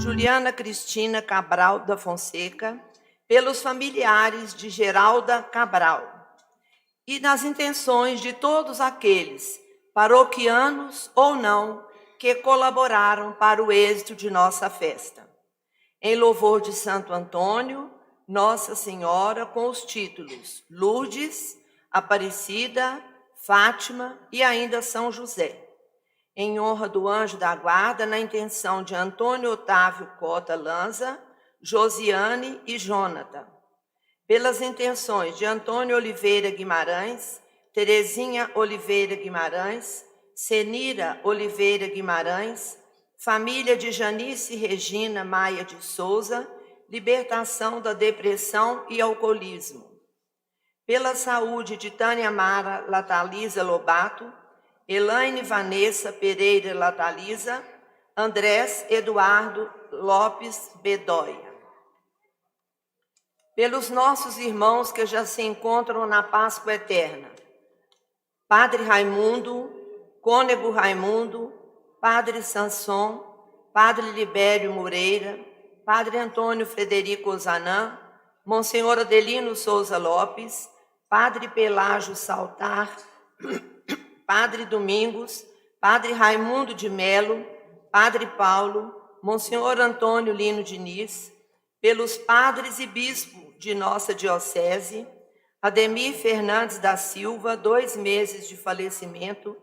Juliana Cristina Cabral da Fonseca, pelos familiares de Geralda Cabral, e nas intenções de todos aqueles, paroquianos ou não, que colaboraram para o êxito de nossa festa. Em louvor de Santo Antônio, Nossa Senhora, com os títulos Lourdes, Aparecida, Fátima e ainda São José. Em honra do anjo da guarda, na intenção de Antônio Otávio Cota Lanza, Josiane e Jônata. Pelas intenções de Antônio Oliveira Guimarães, Terezinha Oliveira Guimarães, Senira Oliveira Guimarães, família de Janice Regina Maia de Souza, libertação da depressão e alcoolismo. Pela saúde de Tânia Mara Latalisa Lobato, Elaine Vanessa Pereira Latalisa, Andrés Eduardo Lopes Bedóia. Pelos nossos irmãos que já se encontram na Páscoa Eterna, Padre Raimundo, Cônego Raimundo, Padre Sanson, Padre Libério Moreira, Padre Antônio Frederico Ozanam, Monsenhor Adelino Souza Lopes, Padre Pelágio Saltar, Padre Domingos, Padre Raimundo de Melo, Padre Paulo, Monsenhor Antônio Lino Diniz, pelos padres e bispo de nossa diocese, Ademir Fernandes da Silva, 2 meses de falecimento,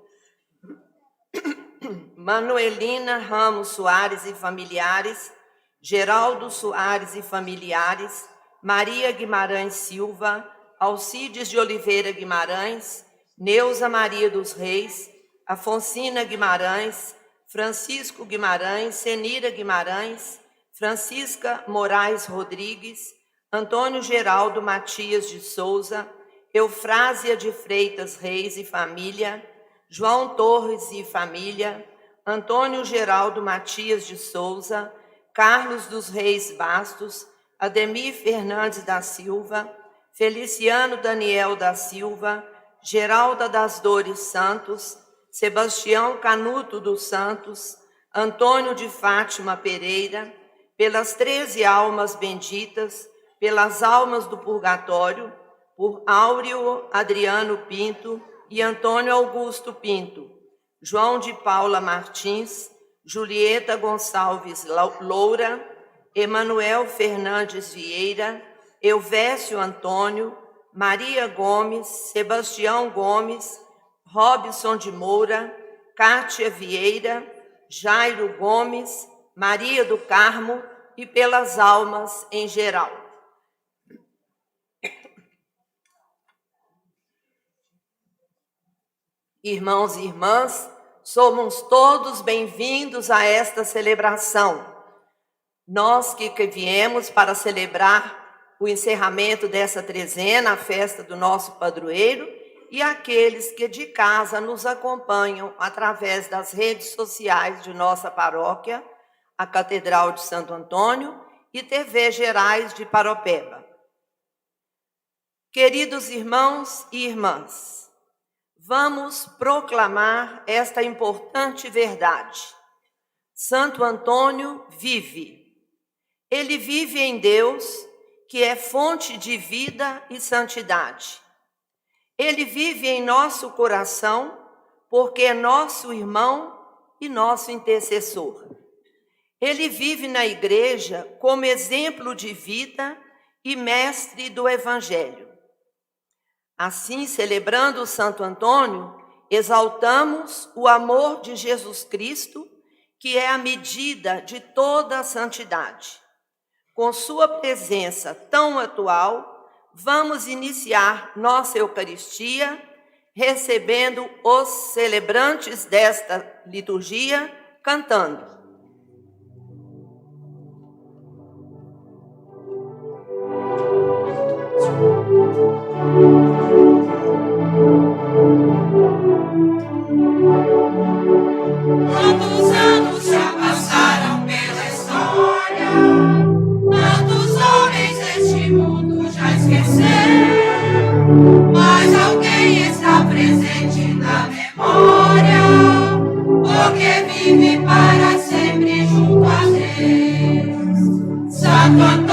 Manuelina Ramos Soares e familiares, Geraldo Soares e familiares, Maria Guimarães Silva, Alcides de Oliveira Guimarães, Neuza Maria dos Reis, Afonsina Guimarães, Francisco Guimarães, Senira Guimarães, Francisca Moraes Rodrigues, Antônio Geraldo Matias de Souza, Eufrásia de Freitas Reis e família, João Torres e família, Antônio Geraldo Matias de Souza, Carlos dos Reis Bastos, Ademir Fernandes da Silva, Feliciano Daniel da Silva, Geralda das Dores Santos, Sebastião Canuto dos Santos, Antônio de Fátima Pereira, pelas 13 almas benditas, pelas almas do purgatório, por Áureo Adriano Pinto e Antônio Augusto Pinto, João de Paula Martins, Julieta Gonçalves Loura, Emanuel Fernandes Vieira, Elvésio Antônio, Maria Gomes, Sebastião Gomes, Robson de Moura, Cátia Vieira, Jairo Gomes, Maria do Carmo e pelas almas em geral. Irmãos e irmãs, somos todos bem-vindos a esta celebração. Nós que viemos para celebrar o encerramento dessa trezena, a festa do nosso padroeiro, e aqueles que de casa nos acompanham através das redes sociais de nossa paróquia, a Catedral de Santo Antônio e TV Gerais de Paropeba. Queridos irmãos e irmãs, vamos proclamar esta importante verdade. Santo Antônio vive. Ele vive em Deus, que é fonte de vida e santidade. Ele vive em nosso coração, porque é nosso irmão e nosso intercessor. Ele vive na igreja como exemplo de vida e mestre do Evangelho. Assim, celebrando o Santo Antônio, exaltamos o amor de Jesus Cristo, que é a medida de toda a santidade. Com sua presença tão atual, vamos iniciar nossa Eucaristia, recebendo os celebrantes desta liturgia, cantando. Quantos anos já passaram pela história, tantos homens deste mundo já esqueceram, mas alguém está presente na memória, porque vive para sempre.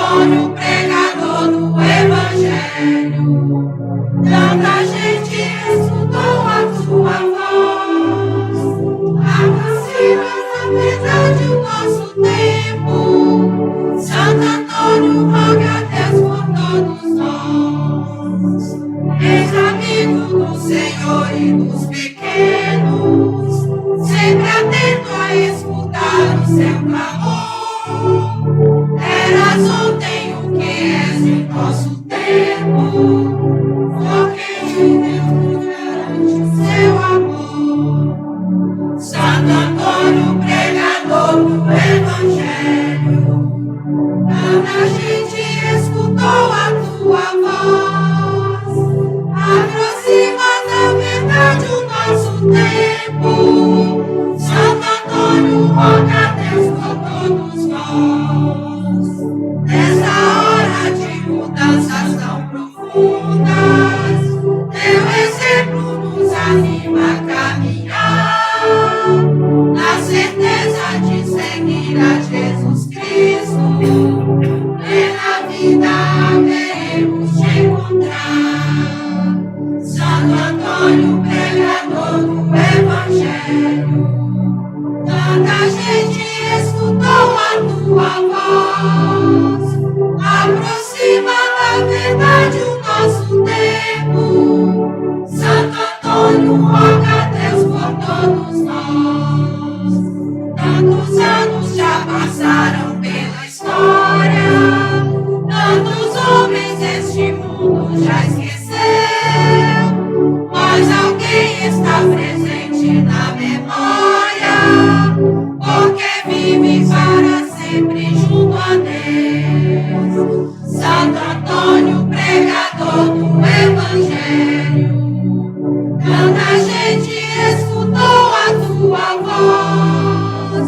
Antônio, pregador do Evangelho. Tanta gente escutou a tua voz, aproxima da verdade o nosso tempo. Santo Antônio, roga a Deus por todos nós. És amigo do Senhor e dos pequenos, sempre atento a escutar o seu clamor. Eras ontem o que és em nosso tempo, porque em Deus nos garante o seu amor. Santo Antônio, pregador do Evangelho, tanta gente escutou a tua voz, aproxima da verdade o nosso tempo. Santo Antônio, roga a Deus por todos nós. Nessa hora de mudanças tão profundas, teu exemplo nos anima a caminhar, na certeza de seguir a Jesus Cristo. Plena vida haveremos de encontrar. Santo Antônio, pregador do Evangelho, tanta gente escutou a tua voz, aproxima da verdade o nosso tempo. Santo Antônio, roga a Deus por todos nós. Tantos anos já passaram pela história, tantos homens este mundo já esqueceu, mas alguém está presente na memória, porque vive para sempre junto a Deus. Santo Antônio, pregador do Evangelho, tanta gente escutou a tua voz,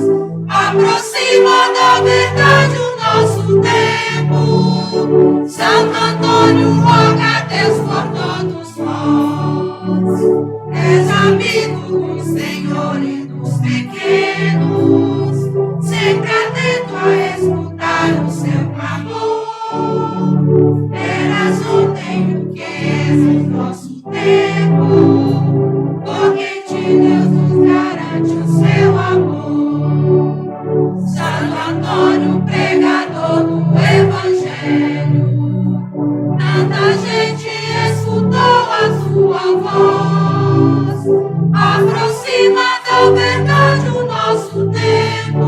aproxima da verdade o nosso tempo. Santo Antônio, roga a Deus por todos nós. És amigo do Senhor e dos pequenos, sempre atento a escutar o seu clamor. Eras ontem o que és em nosso tempo, porque em ti Deus nos garante o seu amor. Santo Antônio, pregador do Evangelho, tanta gente escutou a tua voz, aproxima da verdade o nosso tempo.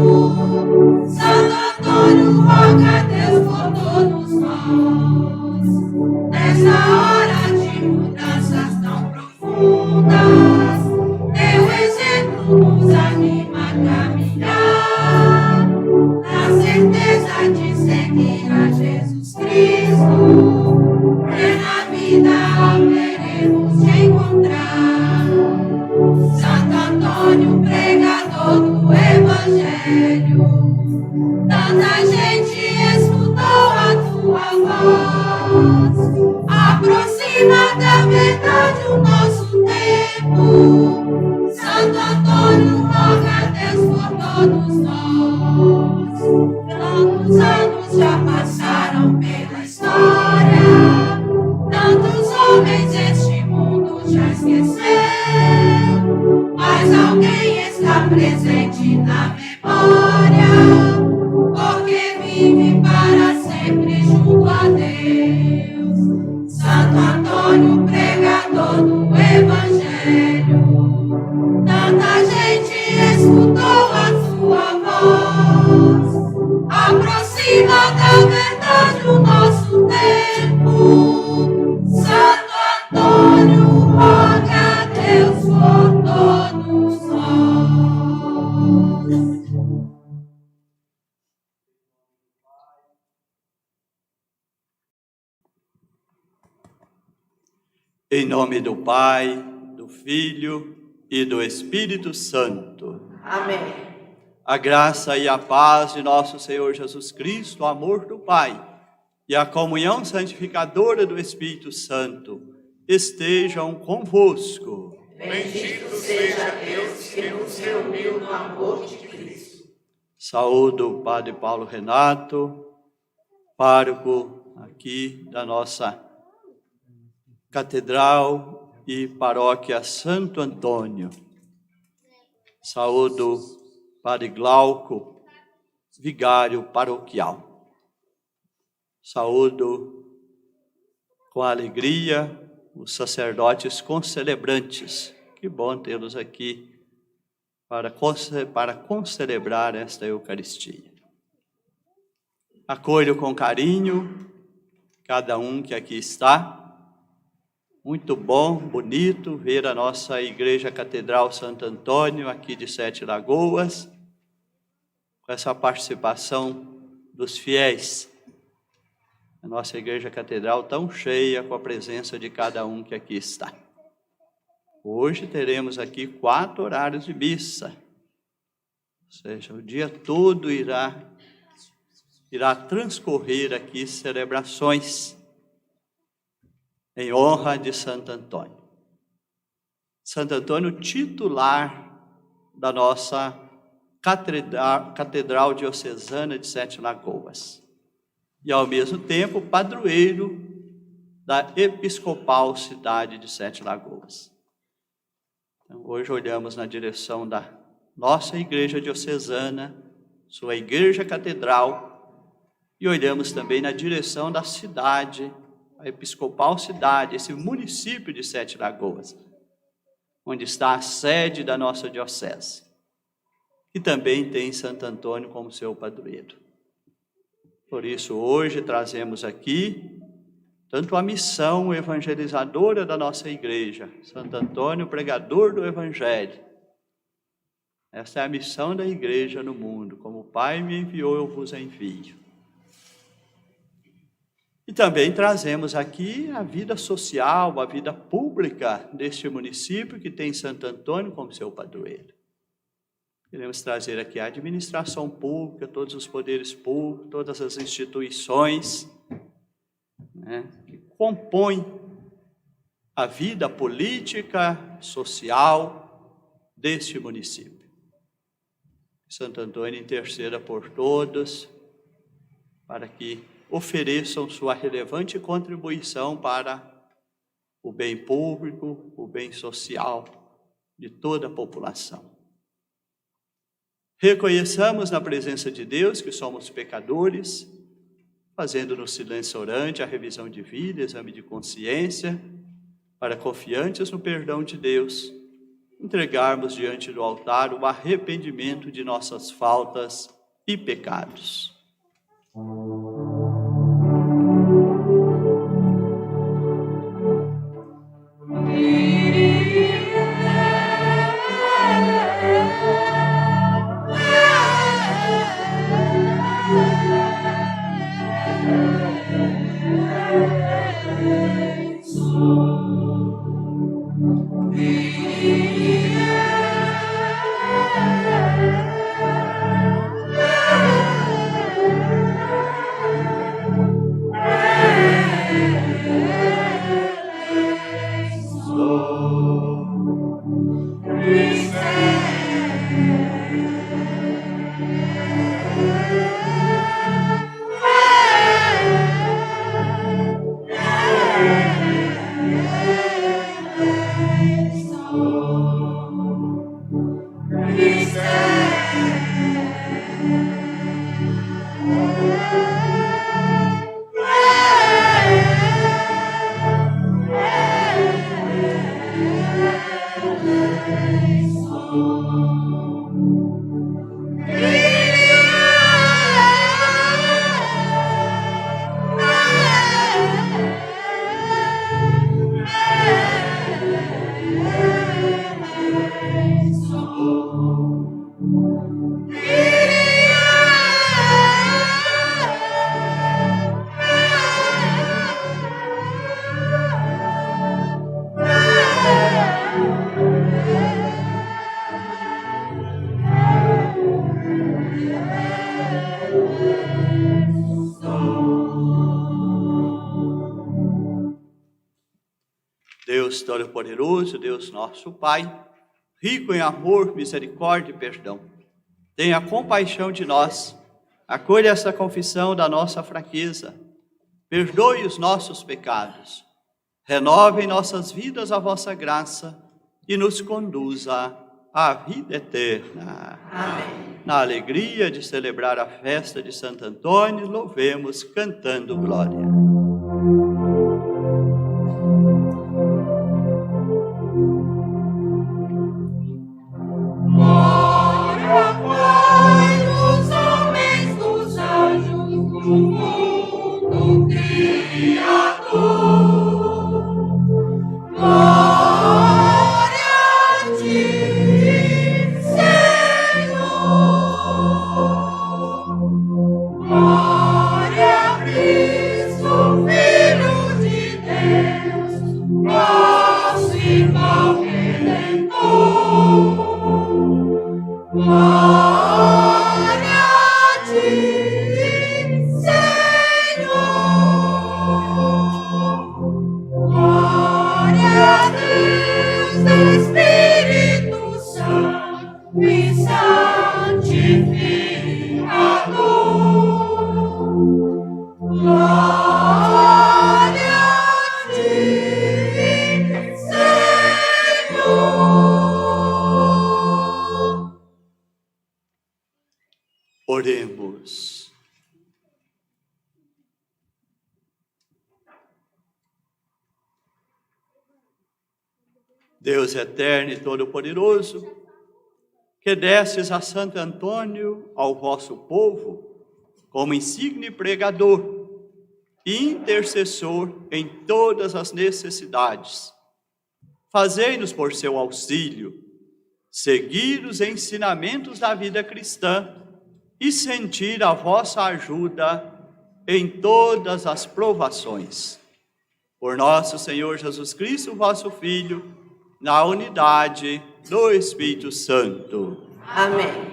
Santo Antônio, roga a Deus por todos nós. Nessa hora de mudanças tão profundas, teu exemplo nos anima a caminhar, na certeza de seguir a Jesus Cristo. Plena vida haveremos de encontrar. Santo Antônio, pregador do Evangelho, tanta gente escutou a tua voz, aproxima da verdade o nosso tempo. Santo Antônio, roga a Deus por todos nós. Tantos anos já passaram pela história, tantos homens este mundo já esqueceu, mas alguém está presente na memória, porque vive para sempre junto a Deus. Santo Antônio, pregador do Evangelho, tanta gente escutou a tua voz, aproxima da verdade o nosso tempo. Santo Antônio, roga a Deus por todos nós. Em nome do Pai, do Filho e do Espírito Santo. Amém. A graça e a paz de nosso Senhor Jesus Cristo, o amor do Pai e a comunhão santificadora do Espírito Santo estejam convosco. Bendito seja Deus que nos reuniu no amor de Cristo. Saúdo o Padre Paulo Renato, pároco aqui da nossa Catedral e Paróquia Santo Antônio. Saúdo Padre Glauco, vigário paroquial. Saúdo com alegria os sacerdotes concelebrantes. Que bom tê-los aqui para concelebrar esta Eucaristia. Acolho com carinho cada um que aqui está. Muito bom, bonito ver a nossa Igreja Catedral Santo Antônio aqui de Sete Lagoas, com essa participação dos fiéis. A nossa Igreja Catedral tão cheia com a presença de cada um que aqui está. Hoje teremos aqui 4 horários de missa, ou seja, o dia todo irá transcorrer aqui celebrações em honra de Santo Antônio. Santo Antônio, titular da nossa Catedral Diocesana de Sete Lagoas. E, ao mesmo tempo, padroeiro da Episcopal Cidade de Sete Lagoas. Então, hoje olhamos na direção da nossa Igreja Diocesana, sua Igreja Catedral, e olhamos também na direção da cidade, a Episcopal Cidade, esse município de Sete Lagoas, onde está a sede da nossa diocese, e também tem Santo Antônio como seu padroeiro. Por isso, hoje trazemos aqui tanto a missão evangelizadora da nossa igreja, Santo Antônio, pregador do Evangelho. Essa é a missão da igreja no mundo. Como o Pai me enviou, eu vos envio. E também trazemos aqui a vida social, a vida pública deste município que tem Santo Antônio como seu padroeiro. Queremos trazer aqui a administração pública, todos os poderes públicos, todas as instituições, que compõem a vida política, social deste município. Santo Antônio interceda por todos, para que ofereçam sua relevante contribuição para o bem público, o bem social de toda a população. Reconheçamos na presença de Deus que somos pecadores, fazendo no silêncio orante a revisão de vida, exame de consciência, para, confiantes no perdão de Deus, entregarmos diante do altar o arrependimento de nossas faltas e pecados. Deus Todo-Poderoso, Deus nosso Pai, rico em amor, misericórdia e perdão, tenha compaixão de nós, acolha essa confissão da nossa fraqueza, perdoe os nossos pecados, renove em nossas vidas a vossa graça e nos conduza à vida eterna. Amém. Na alegria de celebrar a festa de Santo Antônio, louvemos cantando glória. Oremos. Deus eterno e todo-poderoso, que destes a Santo Antônio, ao vosso povo, como insigne pregador e intercessor em todas as necessidades, fazei-nos por seu auxílio, seguir os ensinamentos da vida cristã e sentir a vossa ajuda em todas as provações. Por nosso Senhor Jesus Cristo, vosso Filho, na unidade do Espírito Santo. Amém.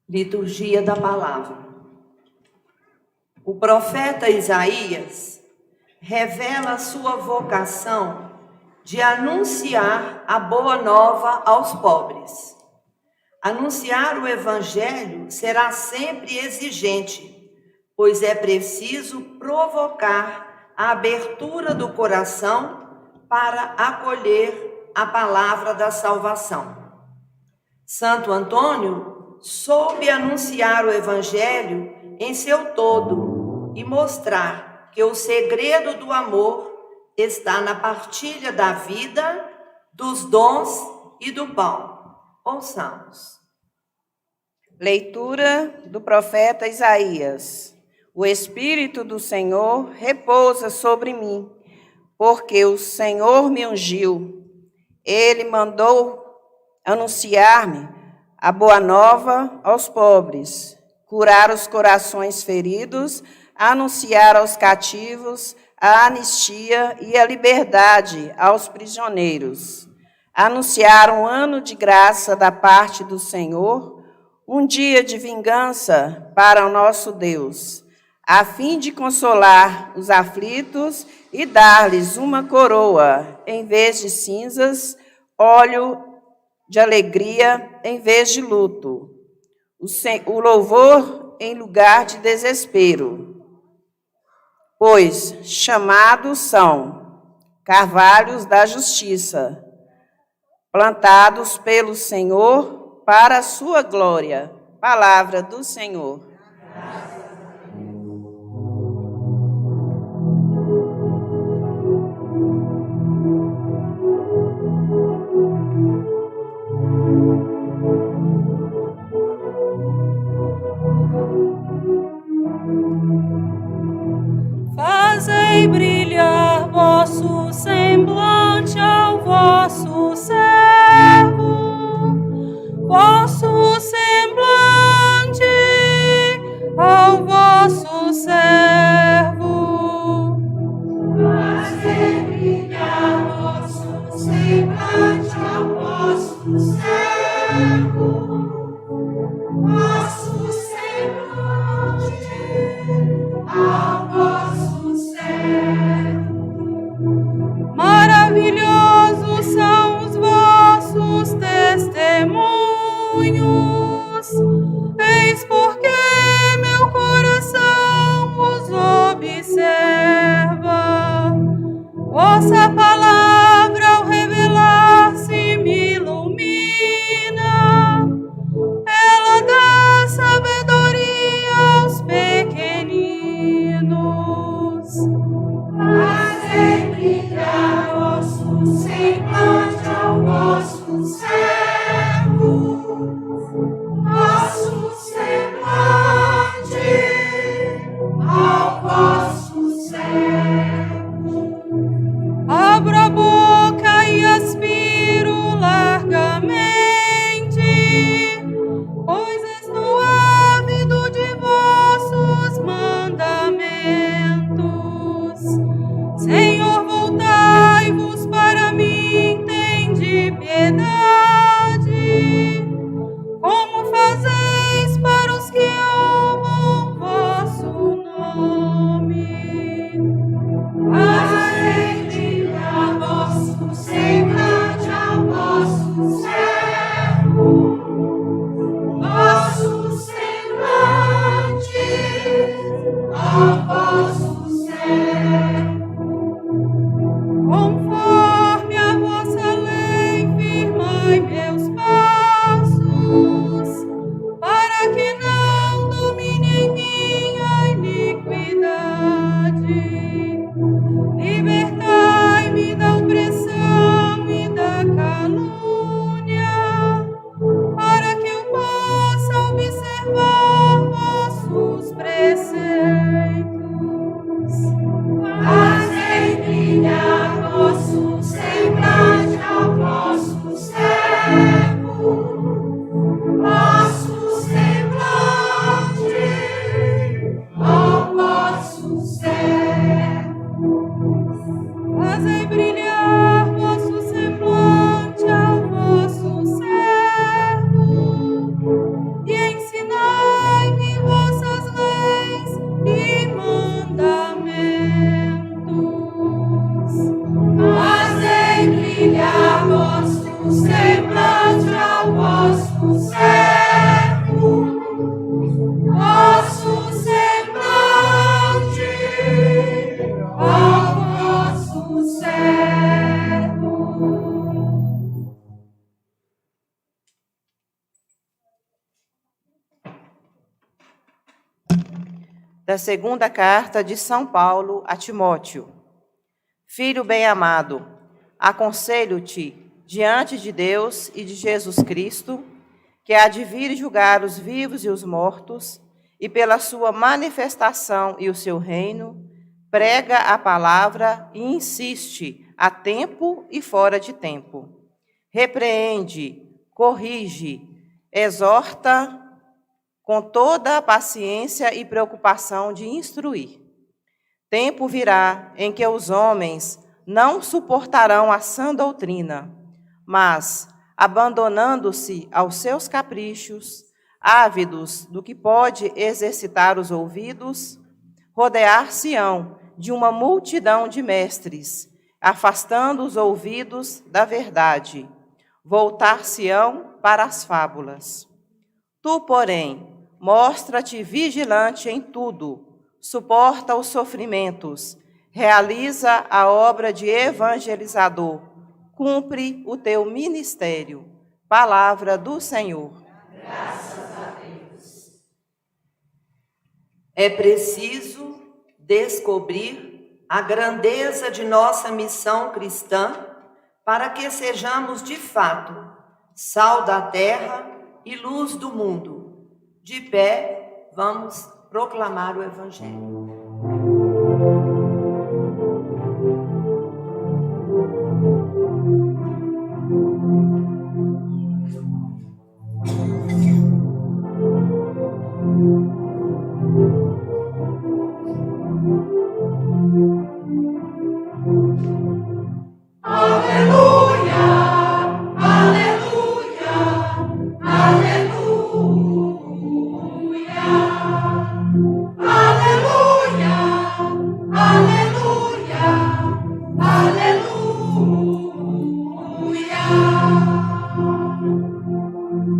Liturgia da Palavra. O profeta Isaías revela a sua vocação de anunciar a boa nova aos pobres. Anunciar o Evangelho será sempre exigente, pois é preciso provocar a abertura do coração para acolher a palavra da salvação. Santo Antônio soube anunciar o Evangelho em seu todo e mostrar que o segredo do amor está na partilha da vida, dos dons e do pão. Ouçamos. Leitura do profeta Isaías. O Espírito do Senhor repousa sobre mim, porque o Senhor me ungiu. Ele mandou anunciar-me a boa nova aos pobres, curar os corações feridos, anunciar aos cativos a anistia e a liberdade aos prisioneiros, anunciar um ano de graça da parte do Senhor, um dia de vingança para o nosso Deus, a fim de consolar os aflitos e dar-lhes uma coroa em vez de cinzas, óleo de alegria em vez de luto, o louvor em lugar de desespero. Pois chamados são carvalhos da justiça, plantados pelo Senhor para a sua glória. Palavra do Senhor. Fazei brilhar vosso semblante ao vosso servo, vosso semblante ao vosso servo. Fazei brilhar vosso semblante ao vosso servo, vosso semblante ao vosso servo. Maravilhosos são os vossos testemunhos, em Fazei brilhar vosso semblante ao vosso servo, vosso semblante ao vosso servo. Fazei brilhar vosso semblante ao vosso servo, e ensinai-me vossas leis e mandamentos. Fazei brilhar vosso semblante ao vosso servo, vosso semblante ao vosso servo. Da segunda carta de São Paulo a Timóteo. Filho bem-amado, aconselho-te, diante de Deus e de Jesus Cristo, que há de vir julgar os vivos e os mortos, e pela sua manifestação e o seu reino, prega a palavra e insiste a tempo e fora de tempo. Repreende, corrige, exorta com toda a paciência e preocupação de instruir. Tempo virá em que os homens não suportarão a sã doutrina, mas, abandonando-se aos seus caprichos, ávidos do que pode exercitar os ouvidos, rodear-se-ão de uma multidão de mestres, afastando os ouvidos da verdade, voltar-se-ão para as fábulas. Tu, porém, mostra-te vigilante em tudo, suporta os sofrimentos, realiza a obra de evangelizador, cumpre o teu ministério. Palavra do Senhor. Graças a Deus. É preciso descobrir a grandeza de nossa missão cristã para que sejamos, de fato, sal da terra e luz do mundo. De pé, vamos proclamar o Evangelho.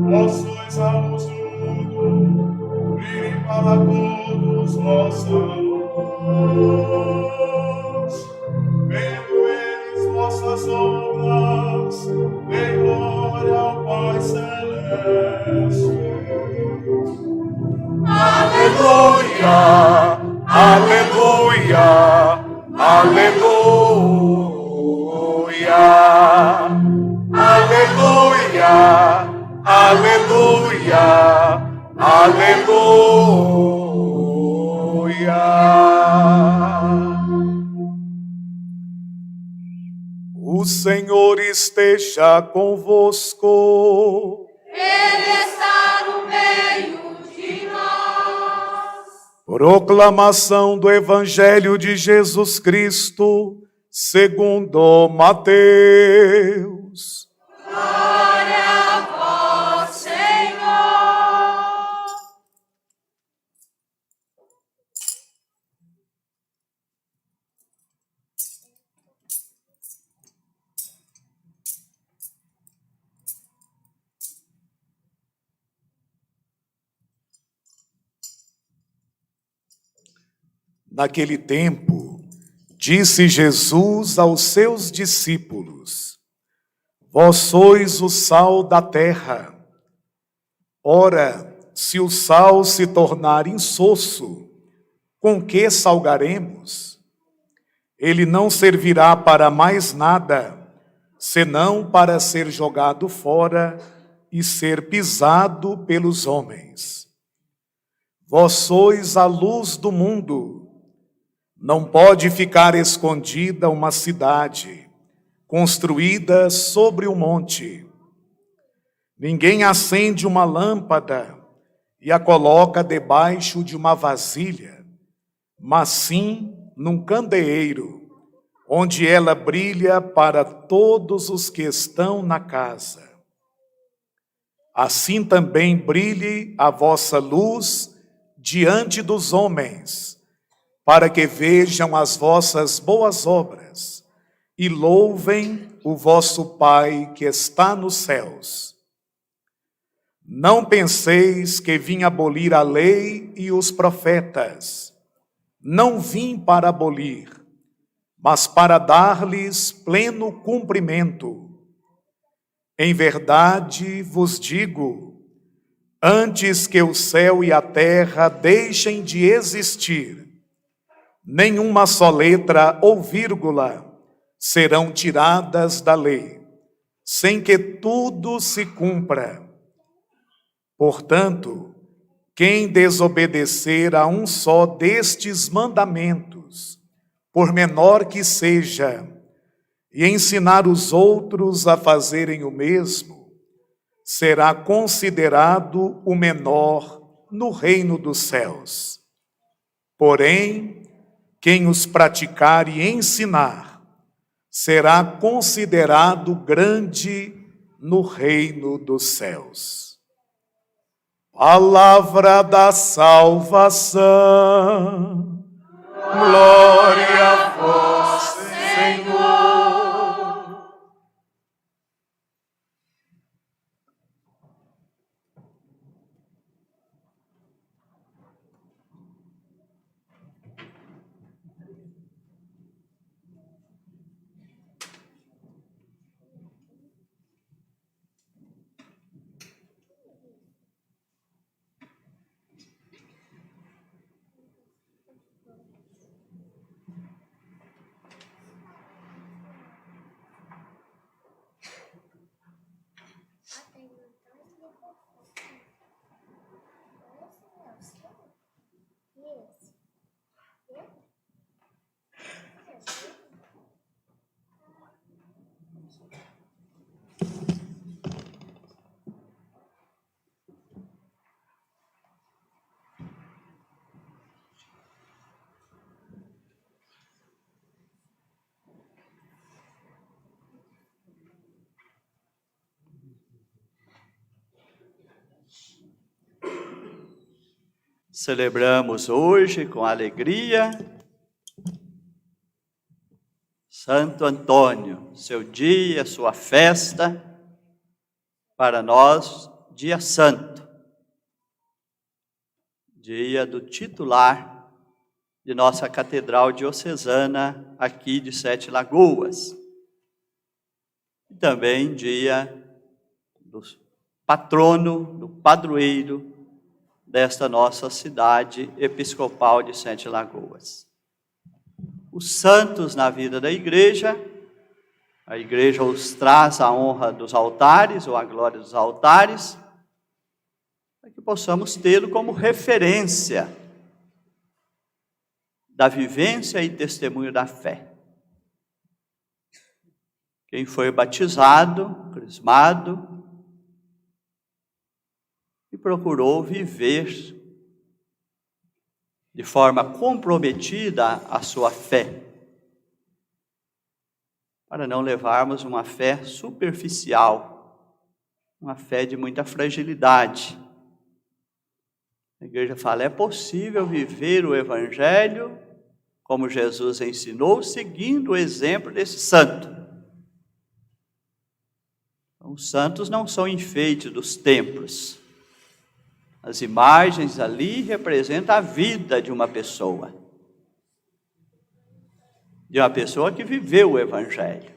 Vós sois a luz do mundo, brilhem para todos vossa luz. Vendo eles vossas obras, dê glória ao Pai Celeste. Aleluia, aleluia, aleluia, aleluia. Aleluia, aleluia. O Senhor esteja convosco. Ele está no meio de nós. Proclamação do Evangelho de Jesus Cristo, segundo Mateus. Glória a vós, Senhor. Naquele tempo, disse Jesus aos seus discípulos: Vós sois o sal da terra. Ora, se o sal se tornar insosso, com que salgaremos? Ele não servirá para mais nada, senão para ser jogado fora e ser pisado pelos homens. Vós sois a luz do mundo. Não pode ficar escondida uma cidade construída sobre um monte. Ninguém acende uma lâmpada e a coloca debaixo de uma vasilha, mas sim num candeeiro, onde ela brilha para todos os que estão na casa. Assim também brilhe a vossa luz diante dos homens, para que vejam as vossas boas obras e louvem o vosso Pai que está nos céus. Não penseis que vim abolir a lei e os profetas. Não vim para abolir, mas para dar-lhes pleno cumprimento. Em verdade vos digo, antes que o céu e a terra deixem de existir, nenhuma só letra ou vírgula serão tiradas da lei, sem que tudo se cumpra. Portanto, quem desobedecer a um só destes mandamentos, por menor que seja, e ensinar os outros a fazerem o mesmo, será considerado o menor no reino dos céus. Porém, quem os praticar e ensinar, será considerado grande no reino dos céus. Palavra da salvação. Glória a vós, Senhor. Celebramos hoje com alegria Santo Antônio, seu dia, sua festa, para nós, dia santo, dia do titular de nossa Catedral Diocesana aqui de Sete Lagoas. E também dia do patrono, do padroeiro desta nossa cidade episcopal de Sete Lagoas. Os santos na vida da igreja, a igreja os traz a honra dos altares, ou a glória dos altares, para que possamos tê-lo como referência da vivência e testemunho da fé. Quem foi batizado, crismado, e procurou viver de forma comprometida a sua fé, para não levarmos uma fé superficial, uma fé de muita fragilidade. A igreja fala, é possível viver o Evangelho como Jesus ensinou, seguindo o exemplo desse santo. Então, os santos não são enfeites dos templos. As imagens ali representam a vida de uma pessoa que viveu o Evangelho.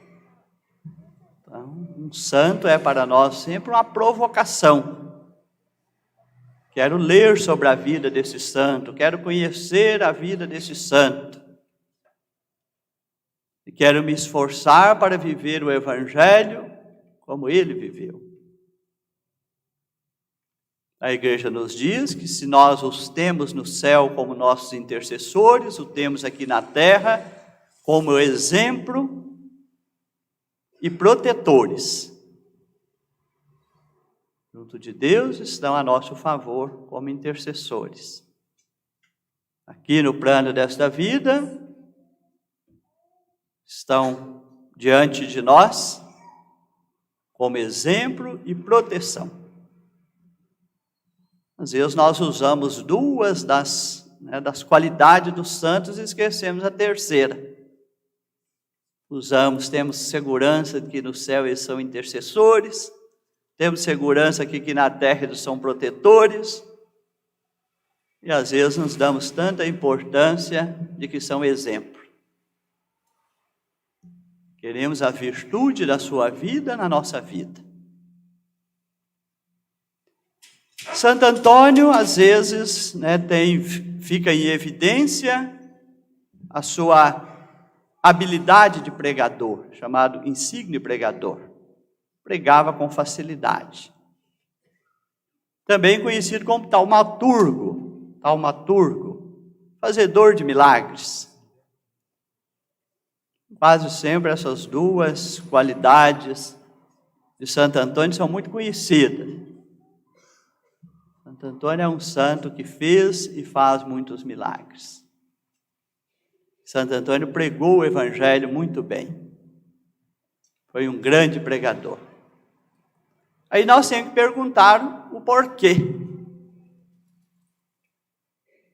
Então, um santo é para nós sempre uma provocação. Quero ler sobre a vida desse santo, quero conhecer a vida desse santo. E quero me esforçar para viver o Evangelho como ele viveu. A igreja nos diz que se nós os temos no céu como nossos intercessores, o temos aqui na terra como exemplo e protetores. Junto de Deus estão a nosso favor como intercessores. Aqui no plano desta vida, estão diante de nós como exemplo e proteção. Às vezes nós usamos duas das qualidades dos santos e esquecemos a terceira. Temos segurança de que no céu eles são intercessores, temos segurança que na terra eles são protetores, e às vezes nos damos tanta importância de que são exemplo. Queremos a virtude da sua vida na nossa vida. Santo Antônio, às vezes, fica em evidência a sua habilidade de pregador, chamado insígne pregador. Pregava com facilidade. Também conhecido como taumaturgo, fazedor de milagres. Quase sempre essas duas qualidades de Santo Antônio são muito conhecidas. Santo Antônio é um santo que fez e faz muitos milagres. Santo Antônio pregou o Evangelho muito bem. Foi um grande pregador. Aí nós temos que perguntar o porquê.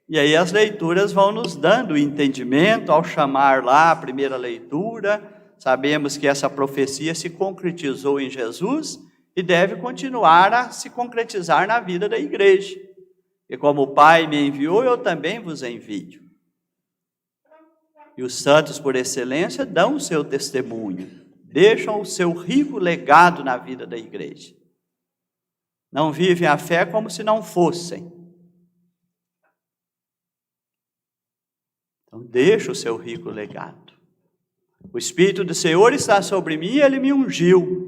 E aí as leituras vão nos dando o entendimento. Ao chamar lá a primeira leitura, sabemos que essa profecia se concretizou em Jesus e deve continuar a se concretizar na vida da igreja. E como o Pai me enviou, eu também vos envio. E os santos por excelência dão o seu testemunho, deixam o seu rico legado na vida da igreja. Não vivem a fé como se não fossem. Então deixa o seu rico legado. O Espírito do Senhor está sobre mim, Ele me ungiu.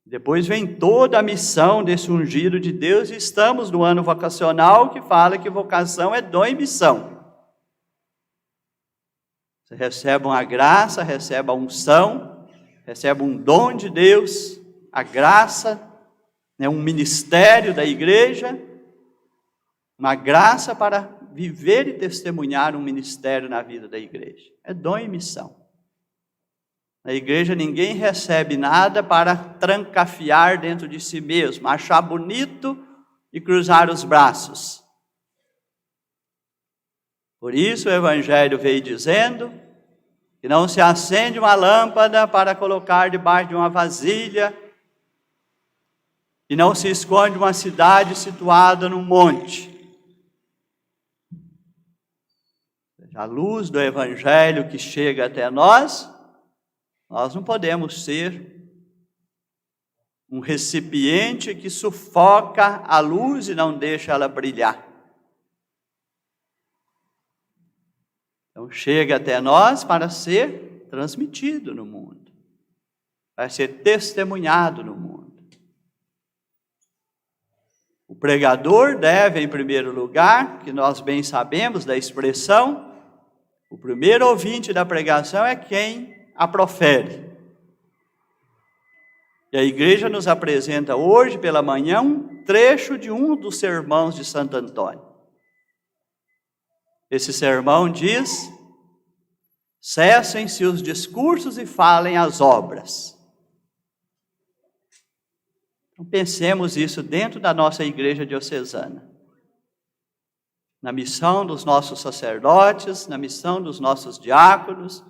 Depois vem toda a missão desse ungido de Deus, e estamos no ano vocacional que fala que vocação é dom e missão. Você recebe uma graça, recebe a unção, recebe um dom de Deus, a graça, um ministério da igreja, uma graça para viver e testemunhar um ministério na vida da igreja. É dom e missão. Na igreja ninguém recebe nada para trancafiar dentro de si mesmo, achar bonito e cruzar os braços. Por isso o Evangelho veio dizendo que não se acende uma lâmpada para colocar debaixo de uma vasilha, e não se esconde uma cidade situada num monte. A luz do Evangelho que chega até nós não podemos ser um recipiente que sufoca a luz e não deixa ela brilhar. Então chega até nós para ser transmitido no mundo, para ser testemunhado no mundo. O pregador deve, em primeiro lugar, que nós bem sabemos da expressão, o primeiro ouvinte da pregação é quem a profere. E a igreja nos apresenta hoje pela manhã um trecho de um dos sermões de Santo Antônio. Esse sermão diz: cessem-se os discursos e falem as obras. Então pensemos isso dentro da nossa igreja diocesana. Na missão dos nossos sacerdotes, na missão dos nossos diáconos,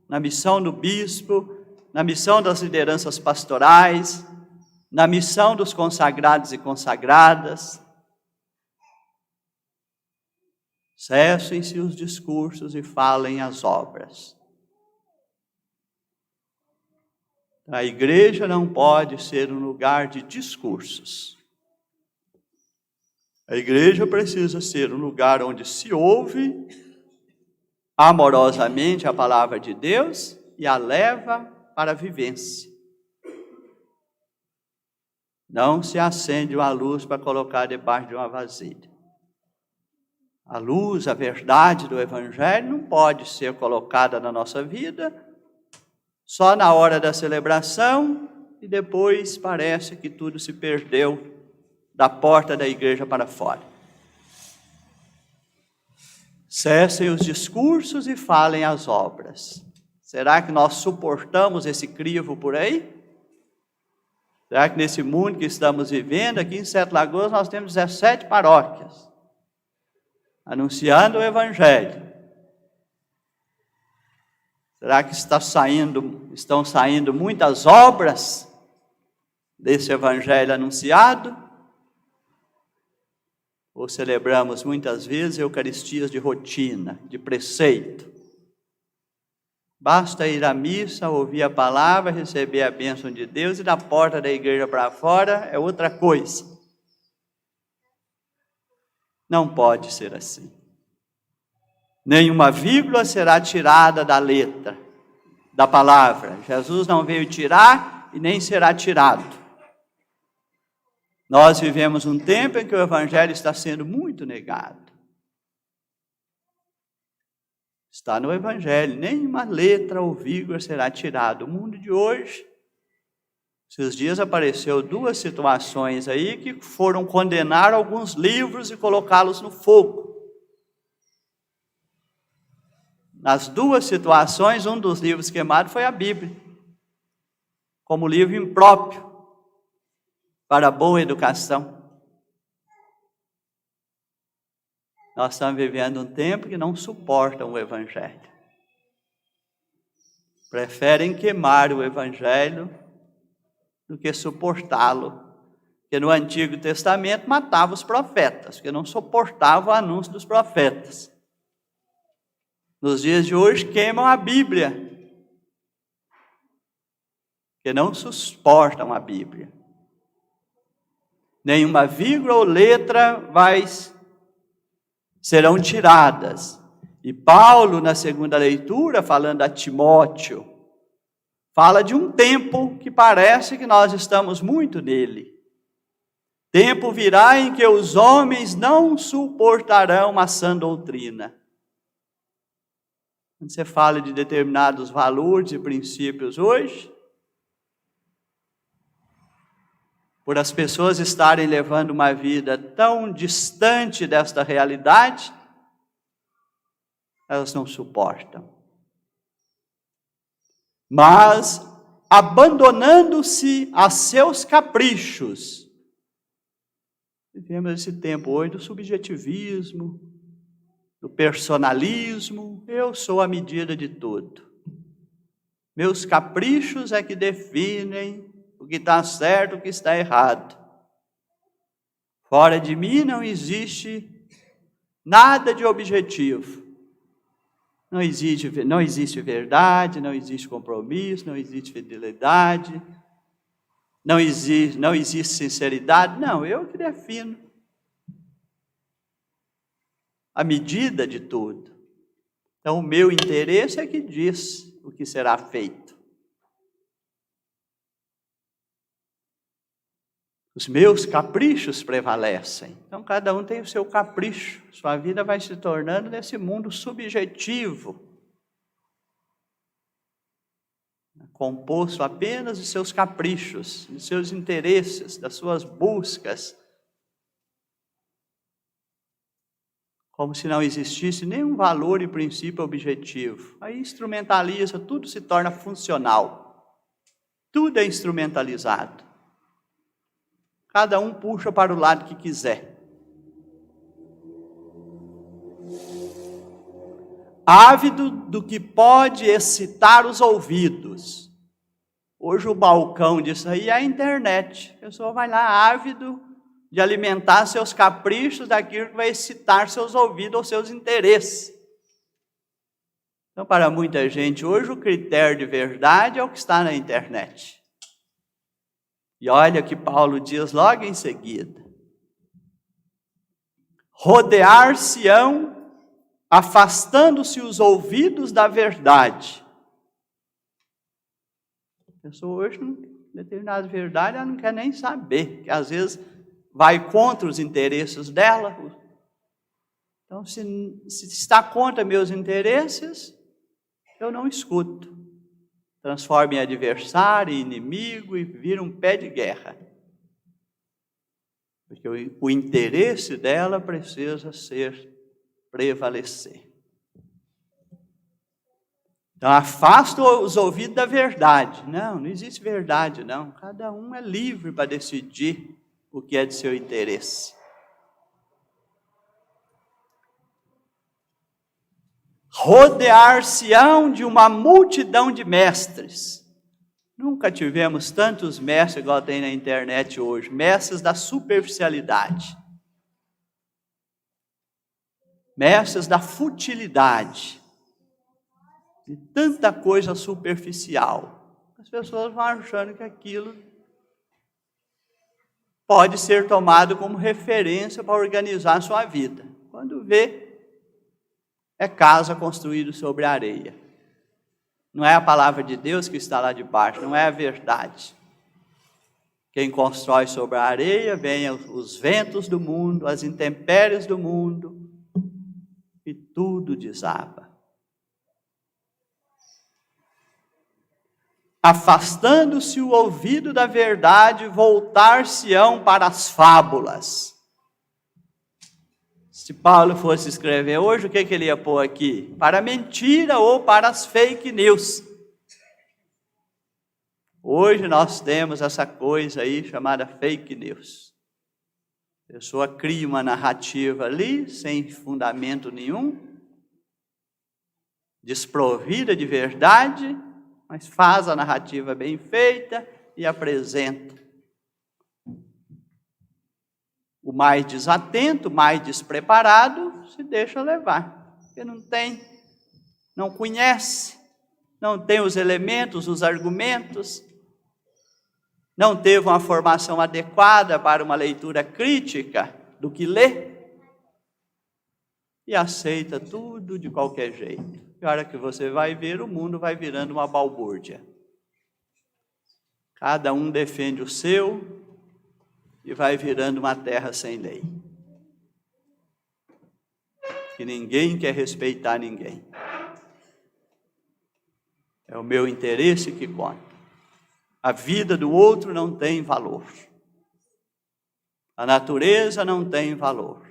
na missão do bispo, na missão das lideranças pastorais, na missão dos consagrados e consagradas. Cessem-se os discursos e falem as obras. A igreja não pode ser um lugar de discursos. A igreja precisa ser um lugar onde se ouve amorosamente a palavra de Deus e a leva para a vivência. Não se acende uma luz para colocar debaixo de uma vasilha. A luz, a verdade do Evangelho não pode ser colocada na nossa vida só na hora da celebração e depois parece que tudo se perdeu da porta da igreja para fora. Cessem os discursos e falem as obras. Será que nós suportamos esse crivo por aí? Será que nesse mundo que estamos vivendo, aqui em Sete Lagoas, nós temos 17 paróquias, anunciando o Evangelho? Será que estão saindo muitas obras desse Evangelho anunciado? Ou celebramos muitas vezes eucaristias de rotina, de preceito? Basta ir à missa, ouvir a palavra, receber a bênção de Deus e da porta da igreja para fora é outra coisa. Não pode ser assim. Nenhuma vírgula será tirada da letra, da palavra. Jesus não veio tirar e nem será tirado. Nós vivemos um tempo em que o Evangelho está sendo muito negado. Está no Evangelho, nenhuma letra ou vírgula será tirada. O mundo de hoje, esses dias apareceu 2 situações aí que foram condenar alguns livros e colocá-los no fogo. Nas 2 situações, um dos livros queimados foi a Bíblia, como livro impróprio para a boa educação. Nós estamos vivendo um tempo que não suportam o Evangelho. Preferem queimar o Evangelho do que suportá-lo. Porque no Antigo Testamento matava os profetas, porque não suportava o anúncio dos profetas. Nos dias de hoje queimam a Bíblia, porque não suportam a Bíblia. Nenhuma vírgula ou letra serão tiradas. E Paulo, na segunda leitura, falando a Timóteo, fala de um tempo que parece que nós estamos muito nele. Tempo virá em que os homens não suportarão a sã doutrina. Quando você fala de determinados valores e princípios hoje, por as pessoas estarem levando uma vida tão distante desta realidade, elas não suportam. Mas, abandonando-se a seus caprichos, vivemos esse tempo hoje do subjetivismo, do personalismo. Eu sou a medida de tudo. Meus caprichos é que definem o que está certo, o que está errado. Fora de mim não existe nada de objetivo. Não existe verdade, não existe compromisso, não existe fidelidade, não existe sinceridade. Não, eu que defino a medida de tudo. Então, o meu interesse é que diz o que será feito. Os meus caprichos prevalecem. Então, cada um tem o seu capricho. Sua vida vai se tornando nesse mundo subjetivo, composto apenas de seus caprichos, de seus interesses, das suas buscas. Como se não existisse nenhum valor e princípio objetivo. Aí instrumentaliza, tudo se torna funcional. Tudo é instrumentalizado. Cada um puxa para o lado que quiser. Ávido do que pode excitar os ouvidos. Hoje o balcão disso aí é a internet. A pessoa vai lá ávido de alimentar seus caprichos daquilo que vai excitar seus ouvidos ou seus interesses. Então, para muita gente, hoje o critério de verdade é o que está na internet. E olha que Paulo diz logo em seguida: rodear-se-ão, afastando-se os ouvidos da verdade. A pessoa hoje determinada verdade ela não quer nem saber, que às vezes vai contra os interesses dela. Então, se está contra meus interesses, eu não escuto. Transforma em adversário, em inimigo e vira um pé de guerra. Porque o interesse dela precisa prevalecer. Então, afasta os ouvidos da verdade. Não existe verdade, não. Cada um é livre para decidir o que é de seu interesse. Rodear-se-ão de uma multidão de mestres. Nunca tivemos tantos mestres igual tem na internet hoje. Mestres da superficialidade. Mestres da futilidade. De tanta coisa superficial. As pessoas vão achando que aquilo pode ser tomado como referência para organizar a sua vida. Quando vê, é casa construída sobre areia. Não é a palavra de Deus que está lá debaixo, não é a verdade. Quem constrói sobre a areia, vem os ventos do mundo, as intempéries do mundo, e tudo desaba. Afastando-se o ouvido da verdade, voltar-se-ão para as fábulas. Se Paulo fosse escrever hoje, o que ele ia pôr aqui? Para a mentira ou para as fake news. Hoje nós temos essa coisa aí chamada fake news. A pessoa cria uma narrativa ali, sem fundamento nenhum, desprovida de verdade, mas faz a narrativa bem feita e apresenta. O mais desatento, o mais despreparado, se deixa levar. Porque não conhece, não tem os elementos, os argumentos, não teve uma formação adequada para uma leitura crítica do que lê, e aceita tudo de qualquer jeito. E a hora que você vai ver, o mundo vai virando uma balbúrdia. Cada um defende o seu, e vai virando uma terra sem lei. Que ninguém quer respeitar ninguém. É o meu interesse que conta. A vida do outro não tem valor. A natureza não tem valor.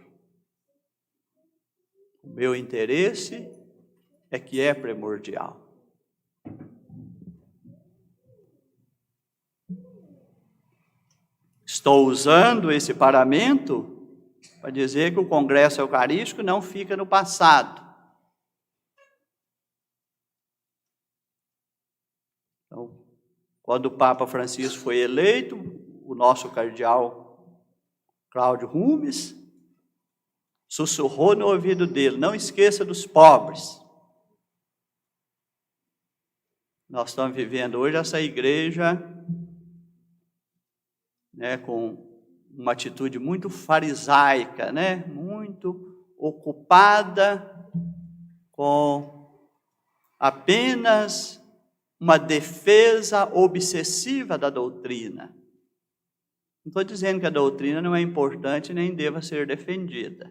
O meu interesse é que é primordial. Estou usando esse paramento para dizer que o Congresso Eucarístico não fica no passado. Então, quando o Papa Francisco foi eleito, o nosso cardeal Cláudio Rumes sussurrou no ouvido dele: não esqueça dos pobres. Nós estamos vivendo hoje essa igreja com uma atitude muito farisaica, muito ocupada com apenas uma defesa obsessiva da doutrina. Não estou dizendo que a doutrina não é importante nem deva ser defendida.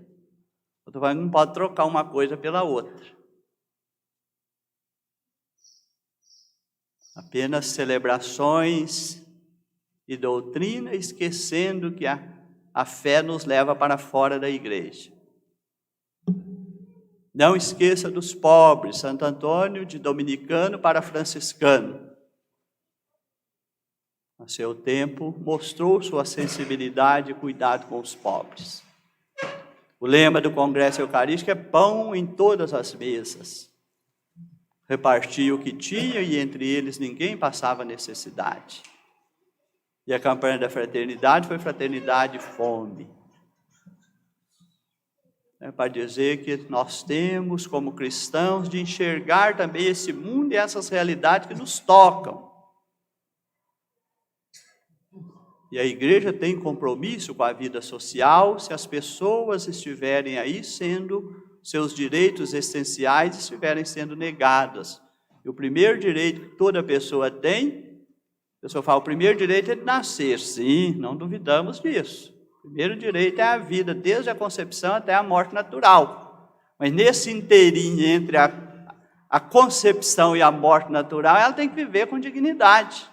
Eu estou falando que não pode trocar uma coisa pela outra. Apenas celebrações e doutrina, esquecendo que a fé nos leva para fora da igreja. Não esqueça dos pobres. Santo Antônio, de dominicano para franciscano, a seu tempo, mostrou sua sensibilidade e cuidado com os pobres. O lema do Congresso Eucarístico é pão em todas as mesas. Repartia o que tinha e entre eles ninguém passava necessidade. E a campanha da fraternidade foi fraternidade e fome. É para dizer que nós temos, como cristãos, de enxergar também esse mundo e essas realidades que nos tocam. E a igreja tem compromisso com a vida social se as pessoas estiverem aí seus direitos essenciais estiverem sendo negados. E o primeiro direito que toda pessoa tem A pessoa fala, o primeiro direito é de nascer. Sim, não duvidamos disso. O primeiro direito é a vida, desde a concepção até a morte natural. Mas nesse inteirinho entre a concepção e a morte natural, ela tem que viver com dignidade.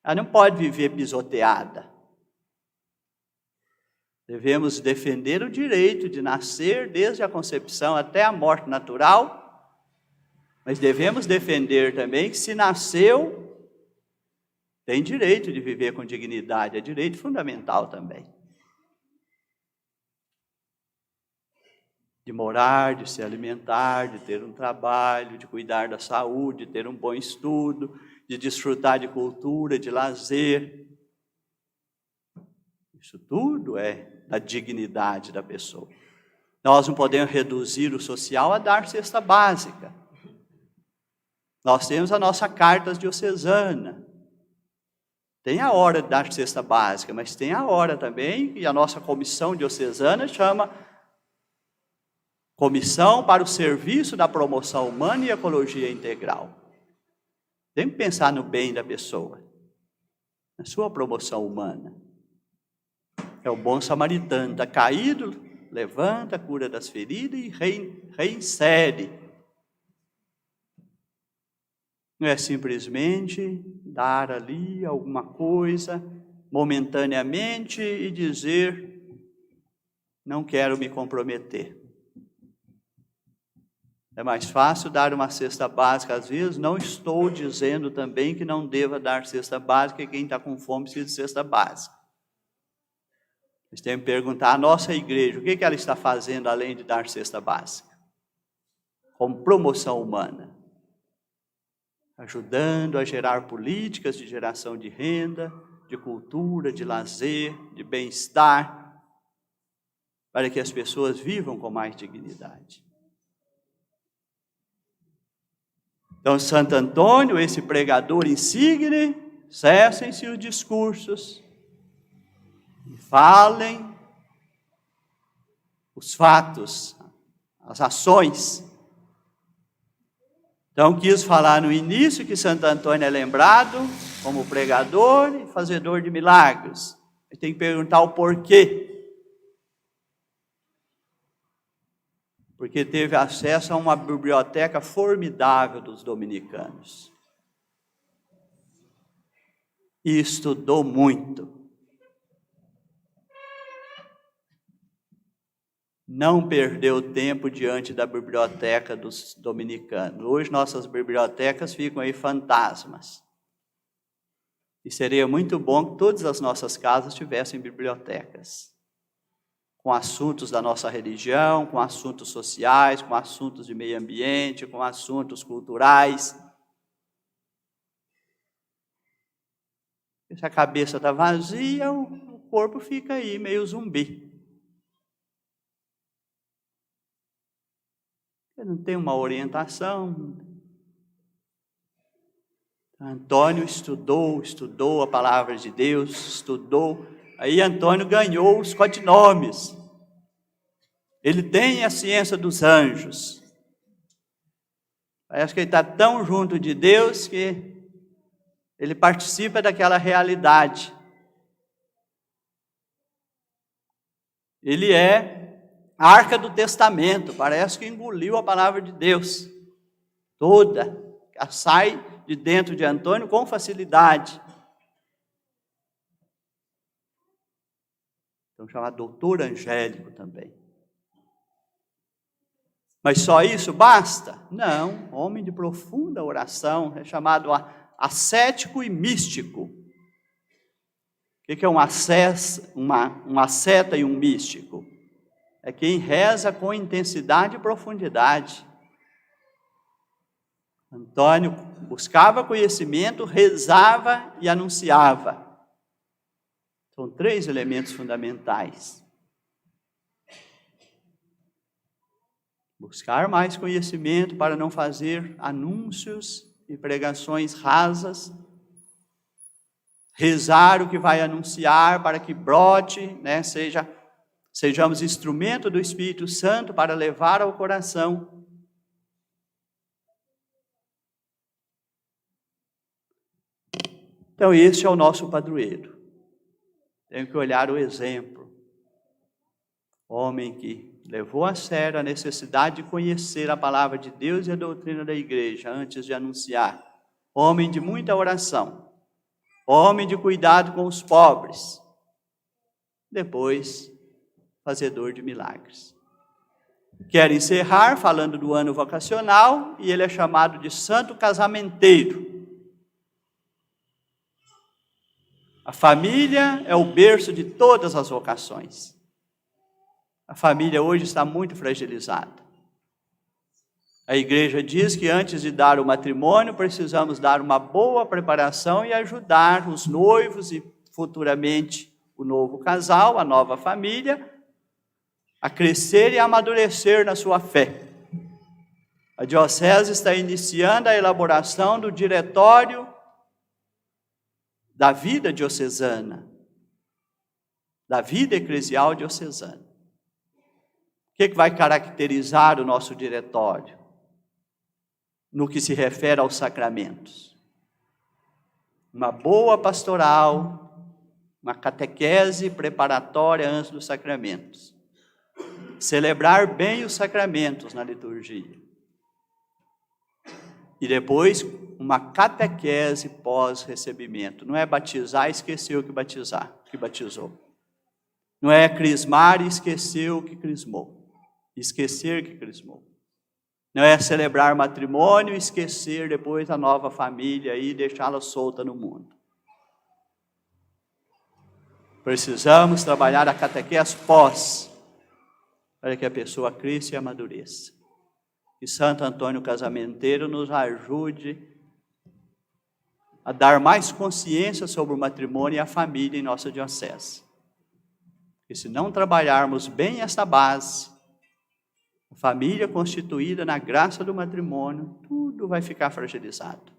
Ela não pode viver pisoteada. Devemos defender o direito de nascer desde a concepção até a morte natural, mas devemos defender também que se nasceu, tem direito de viver com dignidade, é direito fundamental também. De morar, de se alimentar, de ter um trabalho, de cuidar da saúde, de ter um bom estudo, de desfrutar de cultura, de lazer. Isso tudo é da dignidade da pessoa. Nós não podemos reduzir o social a dar cesta básica. Nós temos a nossa carta diocesana. Tem a hora de dar cesta básica, mas tem a hora também, e a nossa comissão diocesana chama Comissão para o Serviço da Promoção Humana e Ecologia Integral. Tem que pensar no bem da pessoa, na sua promoção humana. É o bom samaritano, está caído, levanta, cura das feridas e reinsere. Não é simplesmente dar ali alguma coisa momentaneamente e dizer, não quero me comprometer. É mais fácil dar uma cesta básica, às vezes. Não estou dizendo também que não deva dar cesta básica e quem está com fome precisa de cesta básica. Nós temos que perguntar à nossa igreja o que ela está fazendo além de dar cesta básica, como promoção humana, ajudando a gerar políticas de geração de renda, de cultura, de lazer, de bem-estar, para que as pessoas vivam com mais dignidade. Então, Santo Antônio, esse pregador insigne, cessem-se os discursos, e falem os fatos, as ações. Então, quis falar no início que Santo Antônio é lembrado como pregador e fazedor de milagres. A gente tem que perguntar o porquê. Porque teve acesso a uma biblioteca formidável dos dominicanos. E estudou muito. Não perdeu tempo diante da biblioteca dos dominicanos. Hoje nossas bibliotecas ficam aí fantasmas. E seria muito bom que todas as nossas casas tivessem bibliotecas, com assuntos da nossa religião, com assuntos sociais, com assuntos de meio ambiente, com assuntos culturais. Se a cabeça está vazia, o corpo fica aí meio zumbi. Não tem uma orientação. Antônio estudou a palavra de Deus, estudou. Aí Antônio ganhou os codinomes. Ele tem a ciência dos anjos. Parece que ele está tão junto de Deus que ele participa daquela realidade. Ele é a Arca do Testamento, parece que engoliu a palavra de Deus toda, sai de dentro de Antônio com facilidade. Então, chamado doutor angélico também. Mas só isso basta? Não, homem de profunda oração, é chamado ascético e místico. O que é um asceta e um místico? É quem reza com intensidade e profundidade. Antônio buscava conhecimento, rezava e anunciava. São 3 elementos fundamentais. Buscar mais conhecimento para não fazer anúncios e pregações rasas. Rezar o que vai anunciar para que brote, sejamos instrumento do Espírito Santo para levar ao coração. Então, este é o nosso padroeiro. Tenho que olhar o exemplo. Homem que levou a sério a necessidade de conhecer a palavra de Deus e a doutrina da igreja antes de anunciar. Homem de muita oração. Homem de cuidado com os pobres. Depois, fazedor de milagres. Quero encerrar falando do ano vocacional e ele é chamado de santo casamenteiro. A família é o berço de todas as vocações. A família hoje está muito fragilizada. A igreja diz que antes de dar o matrimônio, precisamos dar uma boa preparação e ajudar os noivos e futuramente o novo casal, a nova família, a crescer e amadurecer na sua fé. A diocese está iniciando a elaboração do diretório da vida diocesana, da vida eclesial diocesana. O que vai caracterizar o nosso diretório? No que se refere aos sacramentos. Uma boa pastoral, uma catequese preparatória antes dos sacramentos. Celebrar bem os sacramentos na liturgia. E depois, uma catequese pós-recebimento. Não é batizar e esquecer o que batizou. Não é crismar e esquecer o que crismou. Esquecer que crismou. Não é celebrar matrimônio e esquecer depois a nova família e deixá-la solta no mundo. Precisamos trabalhar a catequese pós, para que a pessoa cresça e amadureça. Que Santo Antônio Casamenteiro nos ajude a dar mais consciência sobre o matrimônio e a família em nossa diocese. E se não trabalharmos bem essa base, a família constituída na graça do matrimônio, tudo vai ficar fragilizado.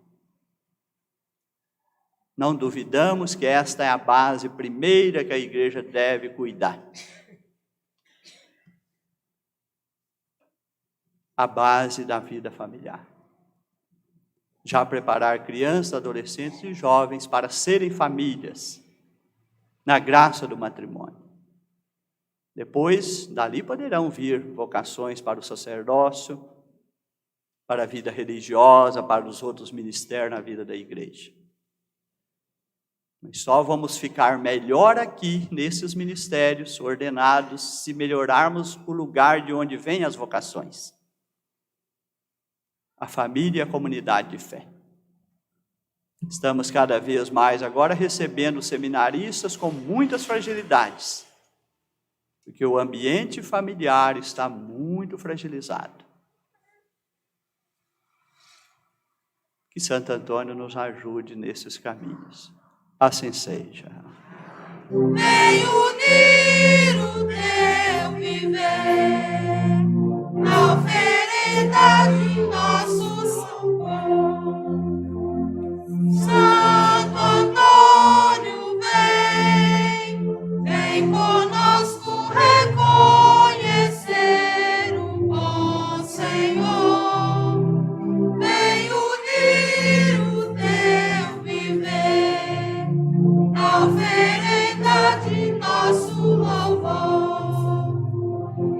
Não duvidamos que esta é a base primeira que a igreja deve cuidar. A base da vida familiar. Já preparar crianças, adolescentes e jovens para serem famílias na graça do matrimônio. Depois, dali poderão vir vocações para o sacerdócio, para a vida religiosa, para os outros ministérios na vida da igreja. Mas só vamos ficar melhor aqui, nesses ministérios ordenados, se melhorarmos o lugar de onde vêm as vocações. A família e a comunidade de fé. Estamos cada vez mais agora recebendo seminaristas com muitas fragilidades, porque o ambiente familiar está muito fragilizado. Que Santo Antônio nos ajude nesses caminhos. Assim seja. Vem unir o teu viver na oferenda de nosso Salvador. Santo Antônio, vem conosco reconhecer o bom Senhor. Vem unir o teu viver na oferenda de nosso louvor.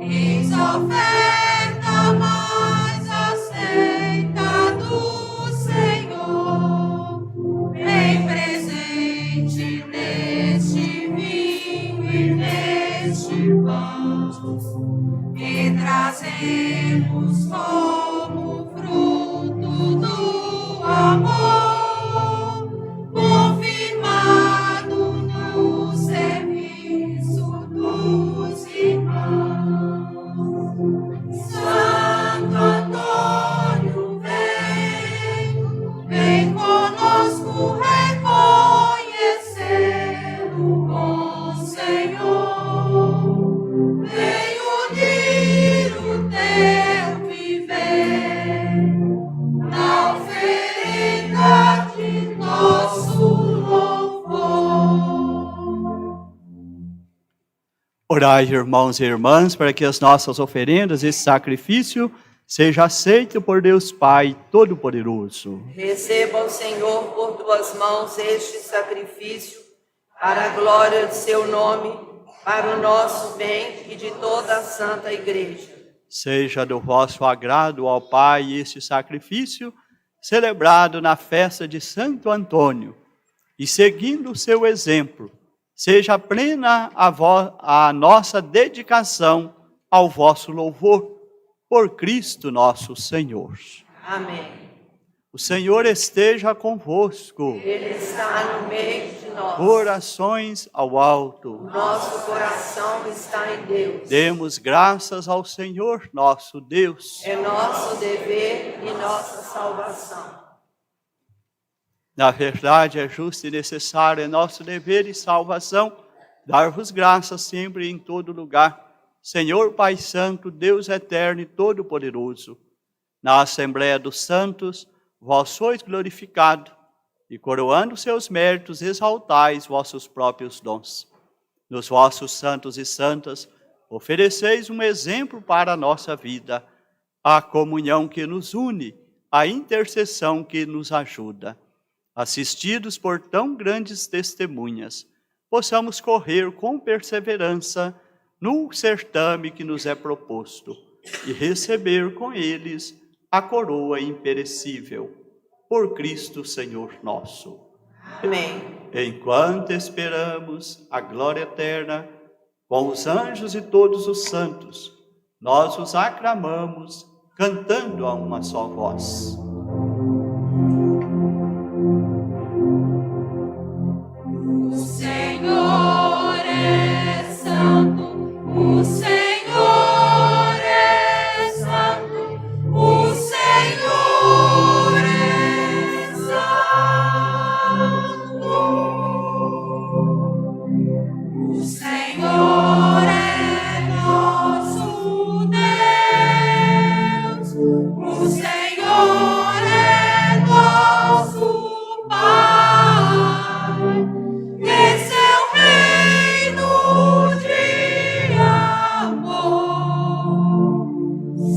Eis a oferta mais aceita do Senhor. Vem presente neste vinho e neste pão, e trazemos como fruto do amor, confirmado no serviço dos irmãos. Santo Antônio, vem conosco reconhecer o bom Senhor. Vem unir o teu viver na oferenda de nosso louvor. Orai, irmãos e irmãs, para que as nossas oferendas, esse sacrifício, seja aceito por Deus Pai Todo-Poderoso. Receba o Senhor por tuas mãos este sacrifício, para a glória de seu nome, para o nosso bem e de toda a Santa Igreja. Seja do vosso agrado, ó Pai, este sacrifício, celebrado na festa de Santo Antônio, e seguindo o seu exemplo, seja plena a nossa dedicação ao vosso louvor, por Cristo nosso Senhor. Amém. O Senhor esteja convosco. Ele está no meio de nós. Orações ao alto. Nosso coração está em Deus. Demos graças ao Senhor nosso Deus. É nosso dever e nossa salvação. Na verdade, é justo e necessário, é nosso dever e salvação, dar-vos graças sempre e em todo lugar, Senhor Pai Santo, Deus eterno e todo-poderoso. Na Assembleia dos Santos, vós sois glorificado, e coroando seus méritos, exaltais vossos próprios dons. Nos vossos santos e santas, ofereceis um exemplo para a nossa vida, a comunhão que nos une, a intercessão que nos ajuda. Assistidos por tão grandes testemunhas, possamos correr com perseverança no certame que nos é proposto e receber com eles a coroa imperecível, por Cristo Senhor nosso. Amém. Enquanto esperamos a glória eterna, com os anjos e todos os santos, nós os aclamamos, cantando a uma só voz. O Senhor é santo, o Senhor é santo, o Senhor é santo. O Senhor é nosso Deus, o Senhor é nosso Pai. Esse é o reino de amor,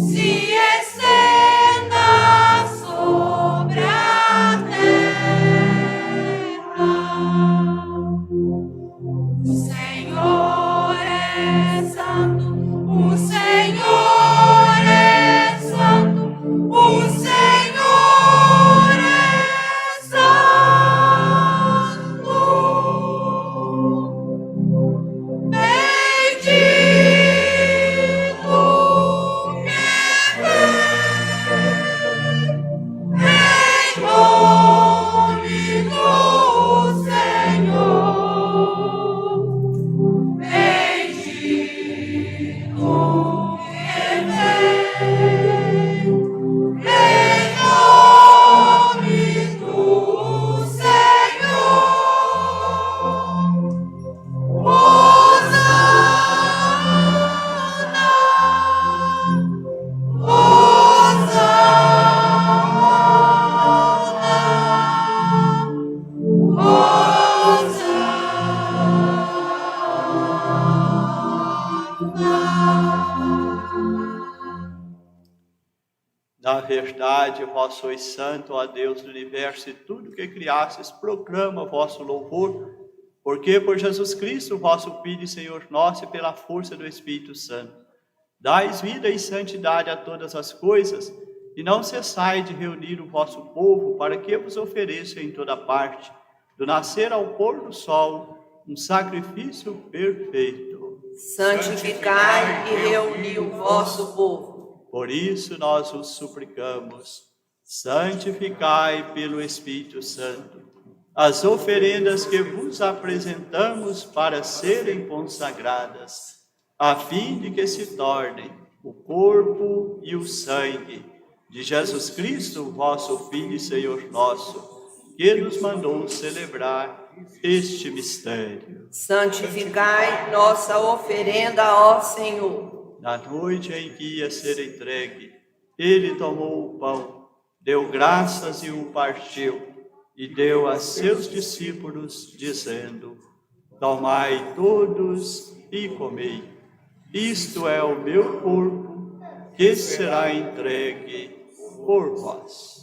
se estenda sobre a terra. O Senhor é santo, o Senhor é santo, o Senhor é santo. Bendito que vem em nome do Senhor. Bendito que vem em nome do Senhor. Na verdade, vós sois santo, ó Deus do universo, e tudo que criastes proclama vosso louvor, porque por Jesus Cristo, vosso Filho e Senhor nosso, e pela força do Espírito Santo, dais vida e santidade a todas as coisas, e não cessai de reunir o vosso povo, para que vos ofereça em toda parte, do nascer ao pôr do sol, um sacrifício perfeito. Santificai e reuni o vosso povo. Por isso nós os suplicamos, santificai pelo Espírito Santo as oferendas que vos apresentamos para serem consagradas, a fim de que se tornem o corpo e o sangue de Jesus Cristo, vosso Filho e Senhor nosso, que nos mandou celebrar este mistério. Santificai nossa oferenda, ó Senhor. Na noite em que ia ser entregue, ele tomou o pão, deu graças e o partiu, e deu a seus discípulos, dizendo: tomai todos e comei. Isto é o meu corpo, que será entregue por vós.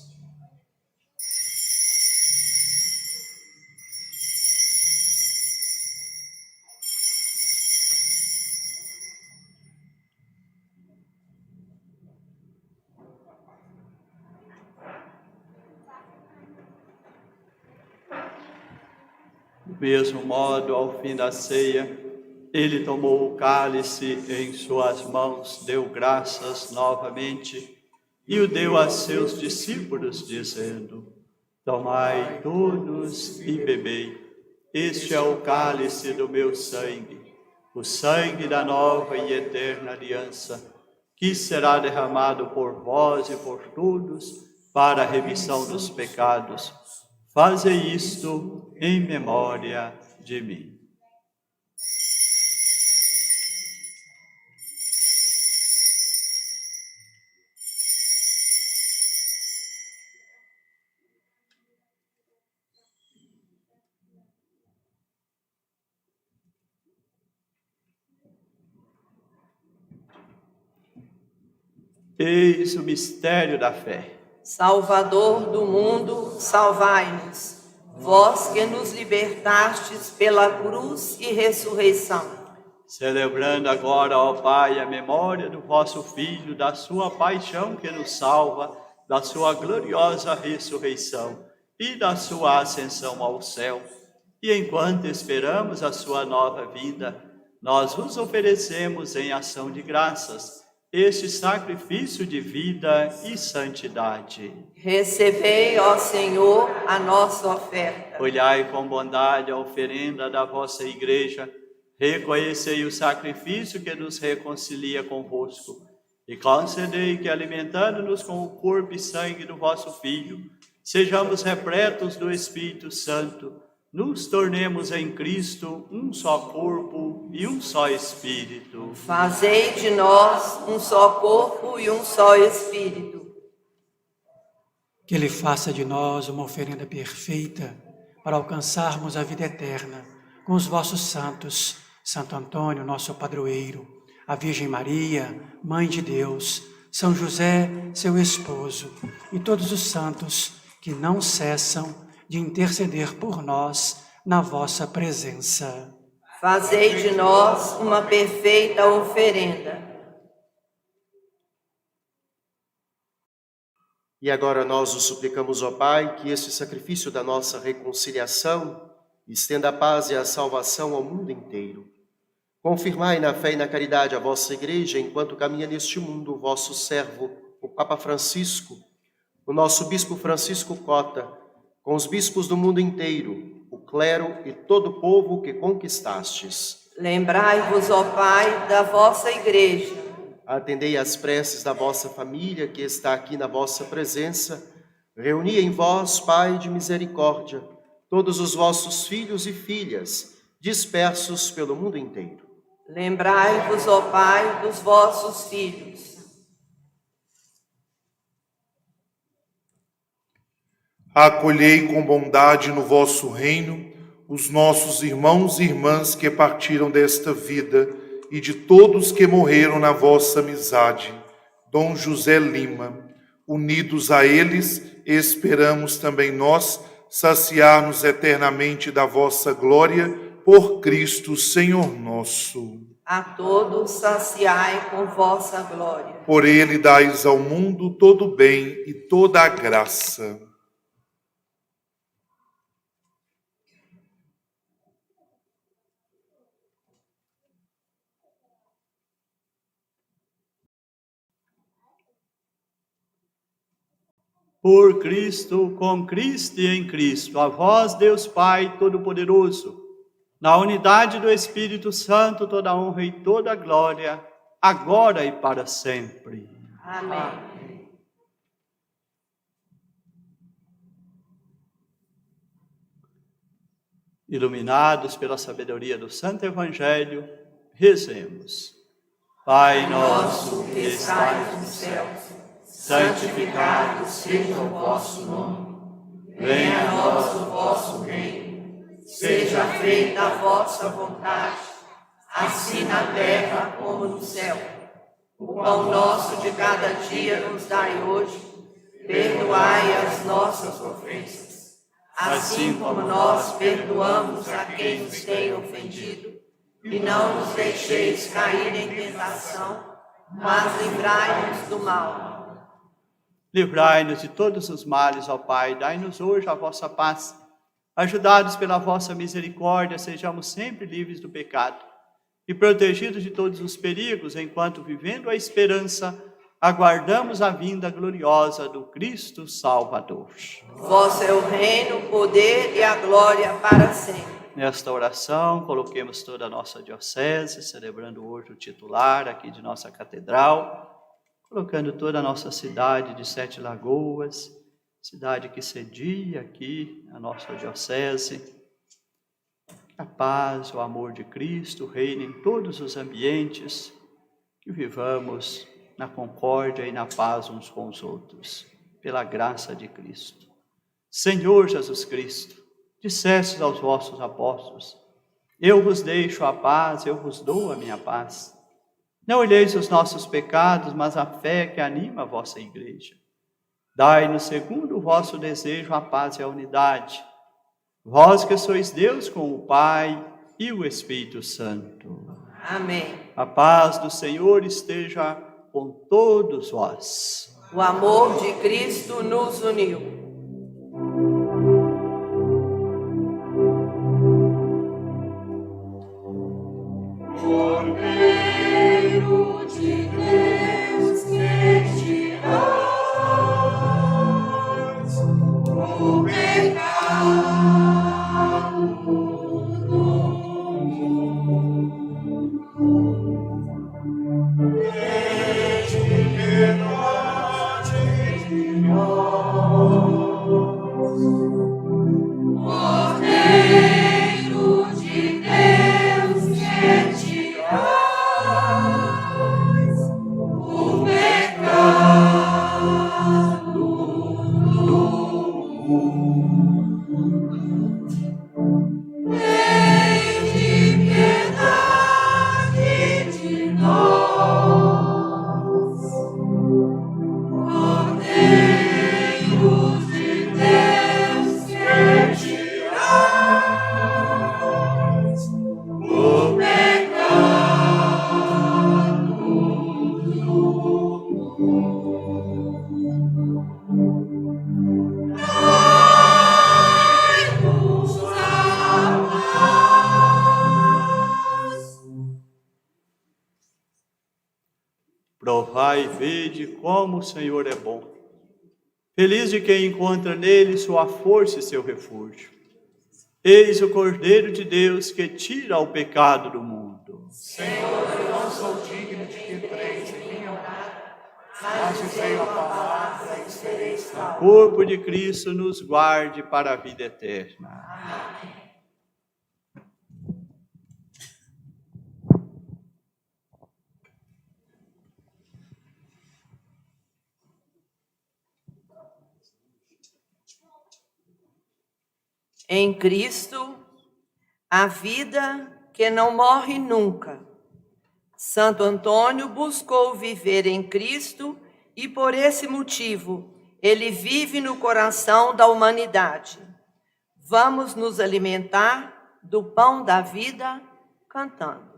Do mesmo modo, ao fim da ceia, ele tomou o cálice em suas mãos, deu graças novamente e o deu a seus discípulos, dizendo: tomai todos e bebei, este é o cálice do meu sangue, o sangue da nova e eterna aliança, que será derramado por vós e por todos para a remissão dos pecados. Fazei isto em memória de mim. Eis o mistério da fé. Salvador do mundo, salvai-nos. Vós que nos libertastes pela cruz e ressurreição. Celebrando agora, ó Pai, a memória do vosso Filho, da sua paixão que nos salva, da sua gloriosa ressurreição e da sua ascensão ao céu. E enquanto esperamos a sua nova vinda, nós vos oferecemos em ação de graças este sacrifício de vida e santidade. Recebei, ó Senhor, a nossa oferta. Olhai com bondade a oferenda da vossa Igreja, reconhecei o sacrifício que nos reconcilia convosco, e concedei que, alimentando-nos com o corpo e sangue do vosso Filho, sejamos repletos do Espírito Santo, nos tornemos em Cristo um só corpo e um só Espírito. Fazei de nós um só corpo e um só Espírito. Que Ele faça de nós uma oferenda perfeita para alcançarmos a vida eterna com os vossos santos, Santo Antônio, nosso padroeiro, a Virgem Maria, Mãe de Deus, São José, seu esposo, e todos os santos que não cessam de interceder por nós na vossa presença. Fazei de nós uma perfeita oferenda. E agora nós o suplicamos, ó Pai, que este sacrifício da nossa reconciliação estenda a paz e a salvação ao mundo inteiro. Confirmai na fé e na caridade a vossa Igreja, enquanto caminha neste mundo o vosso servo, o Papa Francisco, o nosso Bispo Francisco Cota, com os bispos do mundo inteiro, o clero e todo o povo que conquistastes. Lembrai-vos, ó Pai, da vossa Igreja. Atendei às preces da vossa família que está aqui na vossa presença. Reuni em vós, Pai de misericórdia, todos os vossos filhos e filhas, dispersos pelo mundo inteiro. Lembrai-vos, ó Pai, dos vossos filhos. Acolhei com bondade no vosso reino os nossos irmãos e irmãs que partiram desta vida e de todos que morreram na vossa amizade. Dom José Lima, unidos a eles, esperamos também nós saciar-nos eternamente da vossa glória por Cristo, Senhor nosso. A todos saciai com vossa glória. Por ele dais ao mundo todo o bem e toda a graça. Por Cristo, com Cristo e em Cristo, a vós, Deus Pai Todo-Poderoso, na unidade do Espírito Santo, toda honra e toda glória, agora e para sempre. Amém. Iluminados pela sabedoria do Santo Evangelho, rezemos. Pai nosso que estais nos céus, santificado seja o vosso nome. Venha a nós o vosso reino. Seja feita a vossa vontade, assim na terra como no céu. O pão nosso de cada dia nos dai hoje. Perdoai as nossas ofensas, assim como nós perdoamos a quem nos tem ofendido. E não nos deixeis cair em tentação, mas livrai-nos do mal. Livrai-nos de todos os males, ó Pai, dai-nos hoje a vossa paz. Ajudados pela vossa misericórdia, sejamos sempre livres do pecado e protegidos de todos os perigos, enquanto, vivendo a esperança, aguardamos a vinda gloriosa do Cristo Salvador. Vosso é o reino, o poder e a glória para sempre. Nesta oração, coloquemos toda a nossa diocese, celebrando hoje o titular aqui de nossa catedral, colocando toda a nossa cidade de Sete Lagoas, cidade que cedia aqui a nossa diocese. Que a paz, o amor de Cristo reinem em todos os ambientes, que vivamos na concórdia e na paz uns com os outros, pela graça de Cristo. Senhor Jesus Cristo, dissestes aos vossos apóstolos: eu vos deixo a paz, eu vos dou a minha paz. Não olheis os nossos pecados, mas a fé que anima a vossa igreja. Dai-nos, segundo o vosso desejo, a paz e a unidade. Vós que sois Deus com o Pai e o Espírito Santo. Amém. A paz do Senhor esteja com todos vós. O amor de Cristo nos uniu. Cordeiro de Deus, que tirais o pecado do mundo, tende piedade de nós. Cordeiro de Deus, que tirais o pecado do mundo, tende piedade de nós. Cordeiro de Deus, que tirais o pecado do mundo. Dai-nos a paz. Provai e vede como o Senhor é bom. Feliz de quem encontra nele sua força e seu refúgio. Eis o Cordeiro de Deus que tira o pecado do mundo. Senhor, eu não sou digno de que entreis em minha morada, mas dizei a palavra e serei salvo. O corpo de Cristo nos guarde para a vida eterna. Em Cristo, a vida que não morre nunca. Santo Antônio buscou viver em Cristo e, por esse motivo, ele vive no coração da humanidade. Vamos nos alimentar do pão da vida cantando.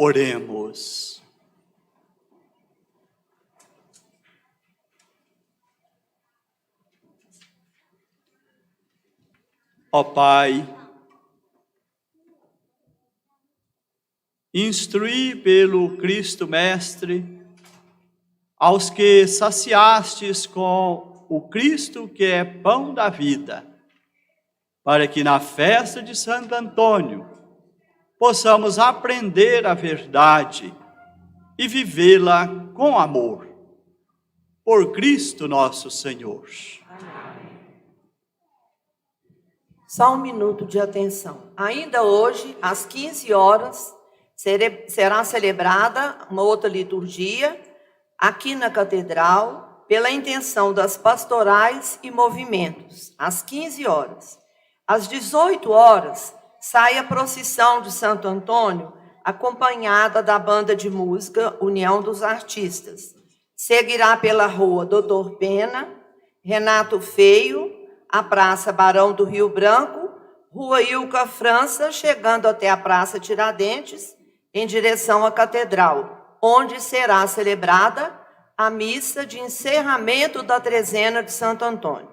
Oremos. Ó Pai, instruí pelo Cristo Mestre aos que saciastes com o Cristo que é pão da vida, para que na festa de Santo Antônio possamos aprender a verdade e vivê-la com amor. por Cristo nosso Senhor. Só um minuto de atenção. Ainda hoje, às 15 horas, será celebrada uma outra liturgia aqui na Catedral, pela intenção das pastorais e movimentos, às 15 horas. Às 18 horas, sai a procissão de Santo Antônio, acompanhada da banda de música União dos Artistas. Seguirá pela rua Doutor Pena, Renato Feio, a Praça Barão do Rio Branco, Rua Ilka França, chegando até a Praça Tiradentes, em direção à Catedral, onde será celebrada a missa de encerramento da trezena de Santo Antônio.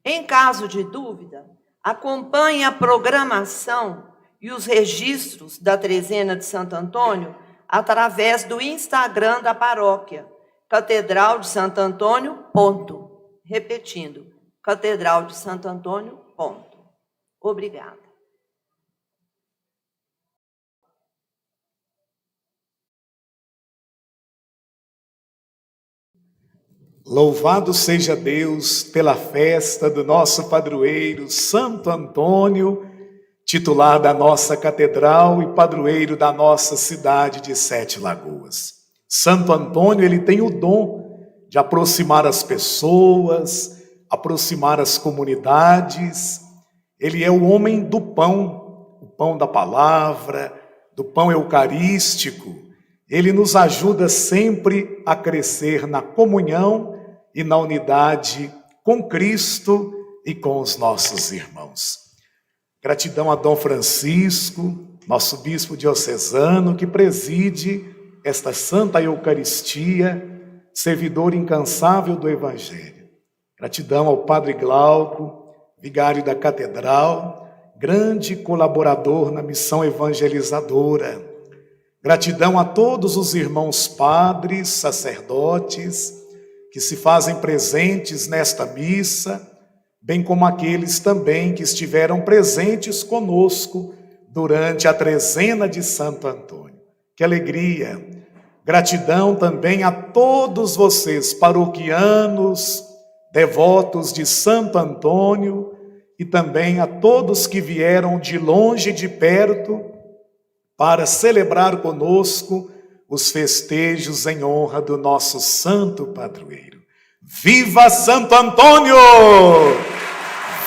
Em caso de dúvida, acompanhe a programação e os registros da trezena de Santo Antônio através do Instagram da paróquia, Catedral de Santo Antônio, ponto. Repetindo, Catedral de Santo Antônio, ponto. Obrigada. Louvado seja Deus pela festa do nosso padroeiro Santo Antônio, titular da nossa catedral e padroeiro da nossa cidade de Sete Lagoas. Santo Antônio, ele tem o dom de aproximar as pessoas, aproximar as comunidades. Ele é o homem do pão, o pão da palavra, do pão eucarístico. Ele nos ajuda sempre a crescer na comunhão e na unidade com Cristo e com os nossos irmãos. Gratidão a Dom Francisco, nosso bispo diocesano, que preside esta Santa Eucaristia, servidor incansável do Evangelho. Gratidão ao Padre Glauco, vigário da Catedral, grande colaborador na missão evangelizadora. Gratidão a todos os irmãos padres, sacerdotes, que se fazem presentes nesta missa, bem como aqueles também que estiveram presentes conosco durante a trezena de Santo Antônio. Que alegria! Gratidão também a todos vocês, paroquianos, devotos de Santo Antônio, e também a todos que vieram de longe e de perto para celebrar conosco os festejos em honra do nosso santo padroeiro. Viva Santo Antônio!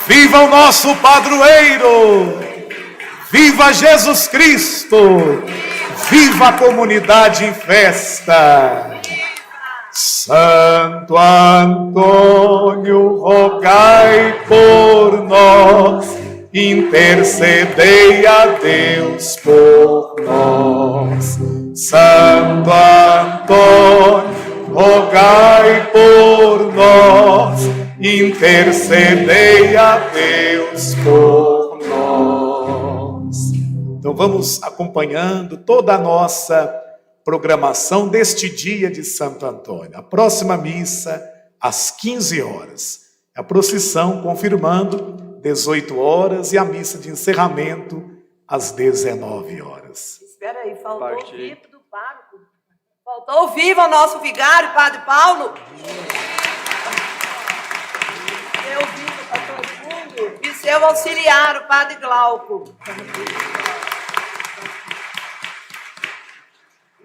Viva o nosso padroeiro! Viva Jesus Cristo! Viva a comunidade em festa! Santo Antônio, rogai por nós, intercedei a Deus por nós. Santo Antônio, rogai por nós, intercedei a Deus por nós. Então vamos acompanhando toda a nossa programação deste dia de Santo Antônio. A próxima missa, às 15 horas. A procissão confirmando 18 horas e a missa de encerramento às 19 horas. Espera aí, faltou o vivo do pároco. Faltou o vivo ao nosso vigário, Padre Paulo. Seu vivo para todo mundo. E seu auxiliar, o Padre Glauco.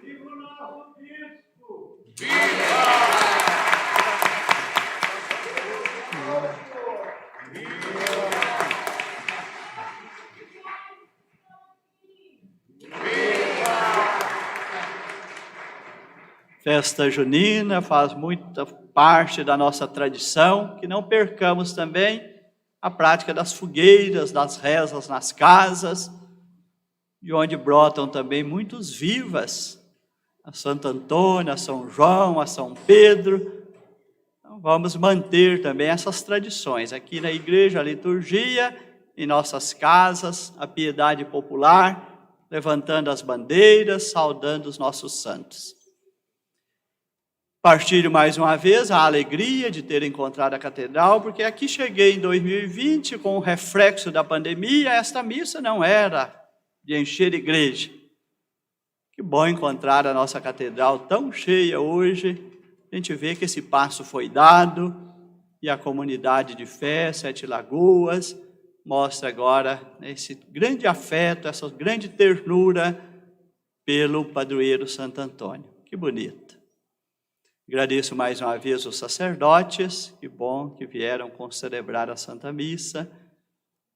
Viva o nosso bispo! Festa junina faz muita parte da nossa tradição, que não percamos também a prática das fogueiras, das rezas nas casas, de onde brotam também muitos vivas, a Santo Antônio, a São João, a São Pedro. Então, vamos manter também essas tradições aqui na igreja, a liturgia, em nossas casas, a piedade popular, levantando as bandeiras, saudando os nossos santos. Partilho mais uma vez a alegria de ter encontrado a catedral, porque aqui cheguei em 2020 com o reflexo da pandemia. Esta missa não era de encher a igreja. Que bom encontrar a nossa catedral tão cheia hoje, a gente vê que esse passo foi dado e a comunidade de fé, Sete Lagoas, mostra agora esse grande afeto, essa grande ternura pelo padroeiro Santo Antônio. Que bonito. Agradeço mais uma vez os sacerdotes, que bom que vieram celebrar a Santa Missa,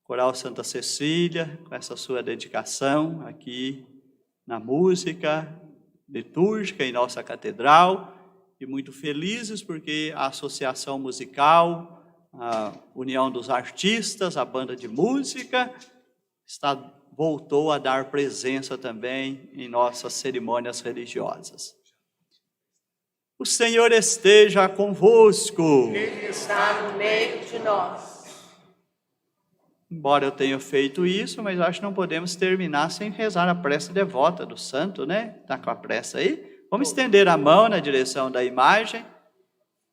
Coral Santa Cecília, com essa sua dedicação aqui na música litúrgica em nossa catedral, e muito felizes porque a associação musical, a União dos Artistas, a banda de música, voltou a dar presença também em nossas cerimônias religiosas. O Senhor esteja convosco. Ele está no meio de nós. Embora eu tenha feito isso, mas acho que não podemos terminar sem rezar a prece devota do santo, né? Está com a prece aí? Vamos estender a mão na direção da imagem.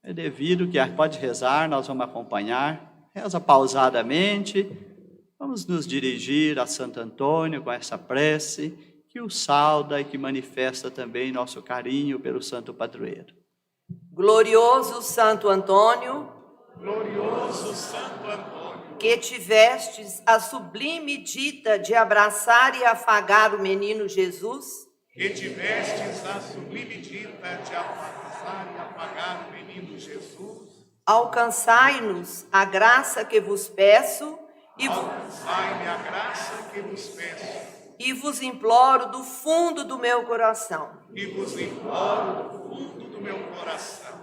É devido que pode rezar, nós vamos acompanhar. Reza pausadamente. Vamos nos dirigir a Santo Antônio com essa prece, que o sauda e que manifesta também nosso carinho pelo santo padroeiro. Glorioso Santo Antônio, Glorioso Santo Antônio, que tivestes a sublime dita de abraçar e afagar o menino Jesus, que tivestes a sublime dita de abraçar e apagar o menino Jesus, alcançai-nos a graça que vos peço alcançai-me a graça que vos peço, e vos imploro do fundo do meu coração. e vos imploro do fundo do meu coração.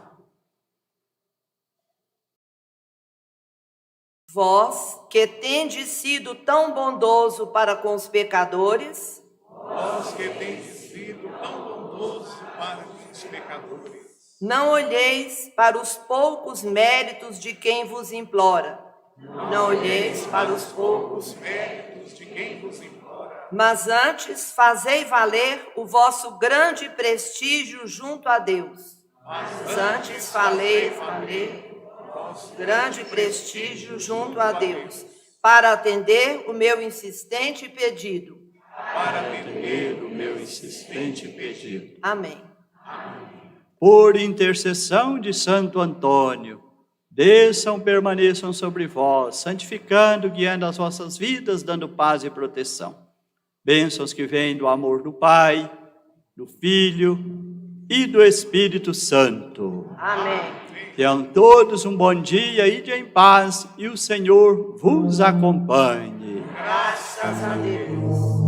Vós, que tendes sido tão bondoso para com os pecadores, Vós que tendes sido tão bondoso para com os pecadores, não olheis para os poucos méritos de quem vos implora. Não olheis para os poucos, méritos de quem vos implora, mas antes fazei valer o vosso grande prestígio junto a Deus. Mas antes falei valer grande prestígio junto a Deus, para atender o meu insistente pedido. Para atender o meu insistente pedido. Amém. Por intercessão de Santo Antônio, desçam, permaneçam sobre vós, santificando, guiando as vossas vidas, dando paz e proteção. Bênçãos que vêm do amor do Pai, do Filho e do Espírito Santo. Amém. Tenham todos um bom dia, ide em paz e o Senhor vos acompanhe. Graças a Deus.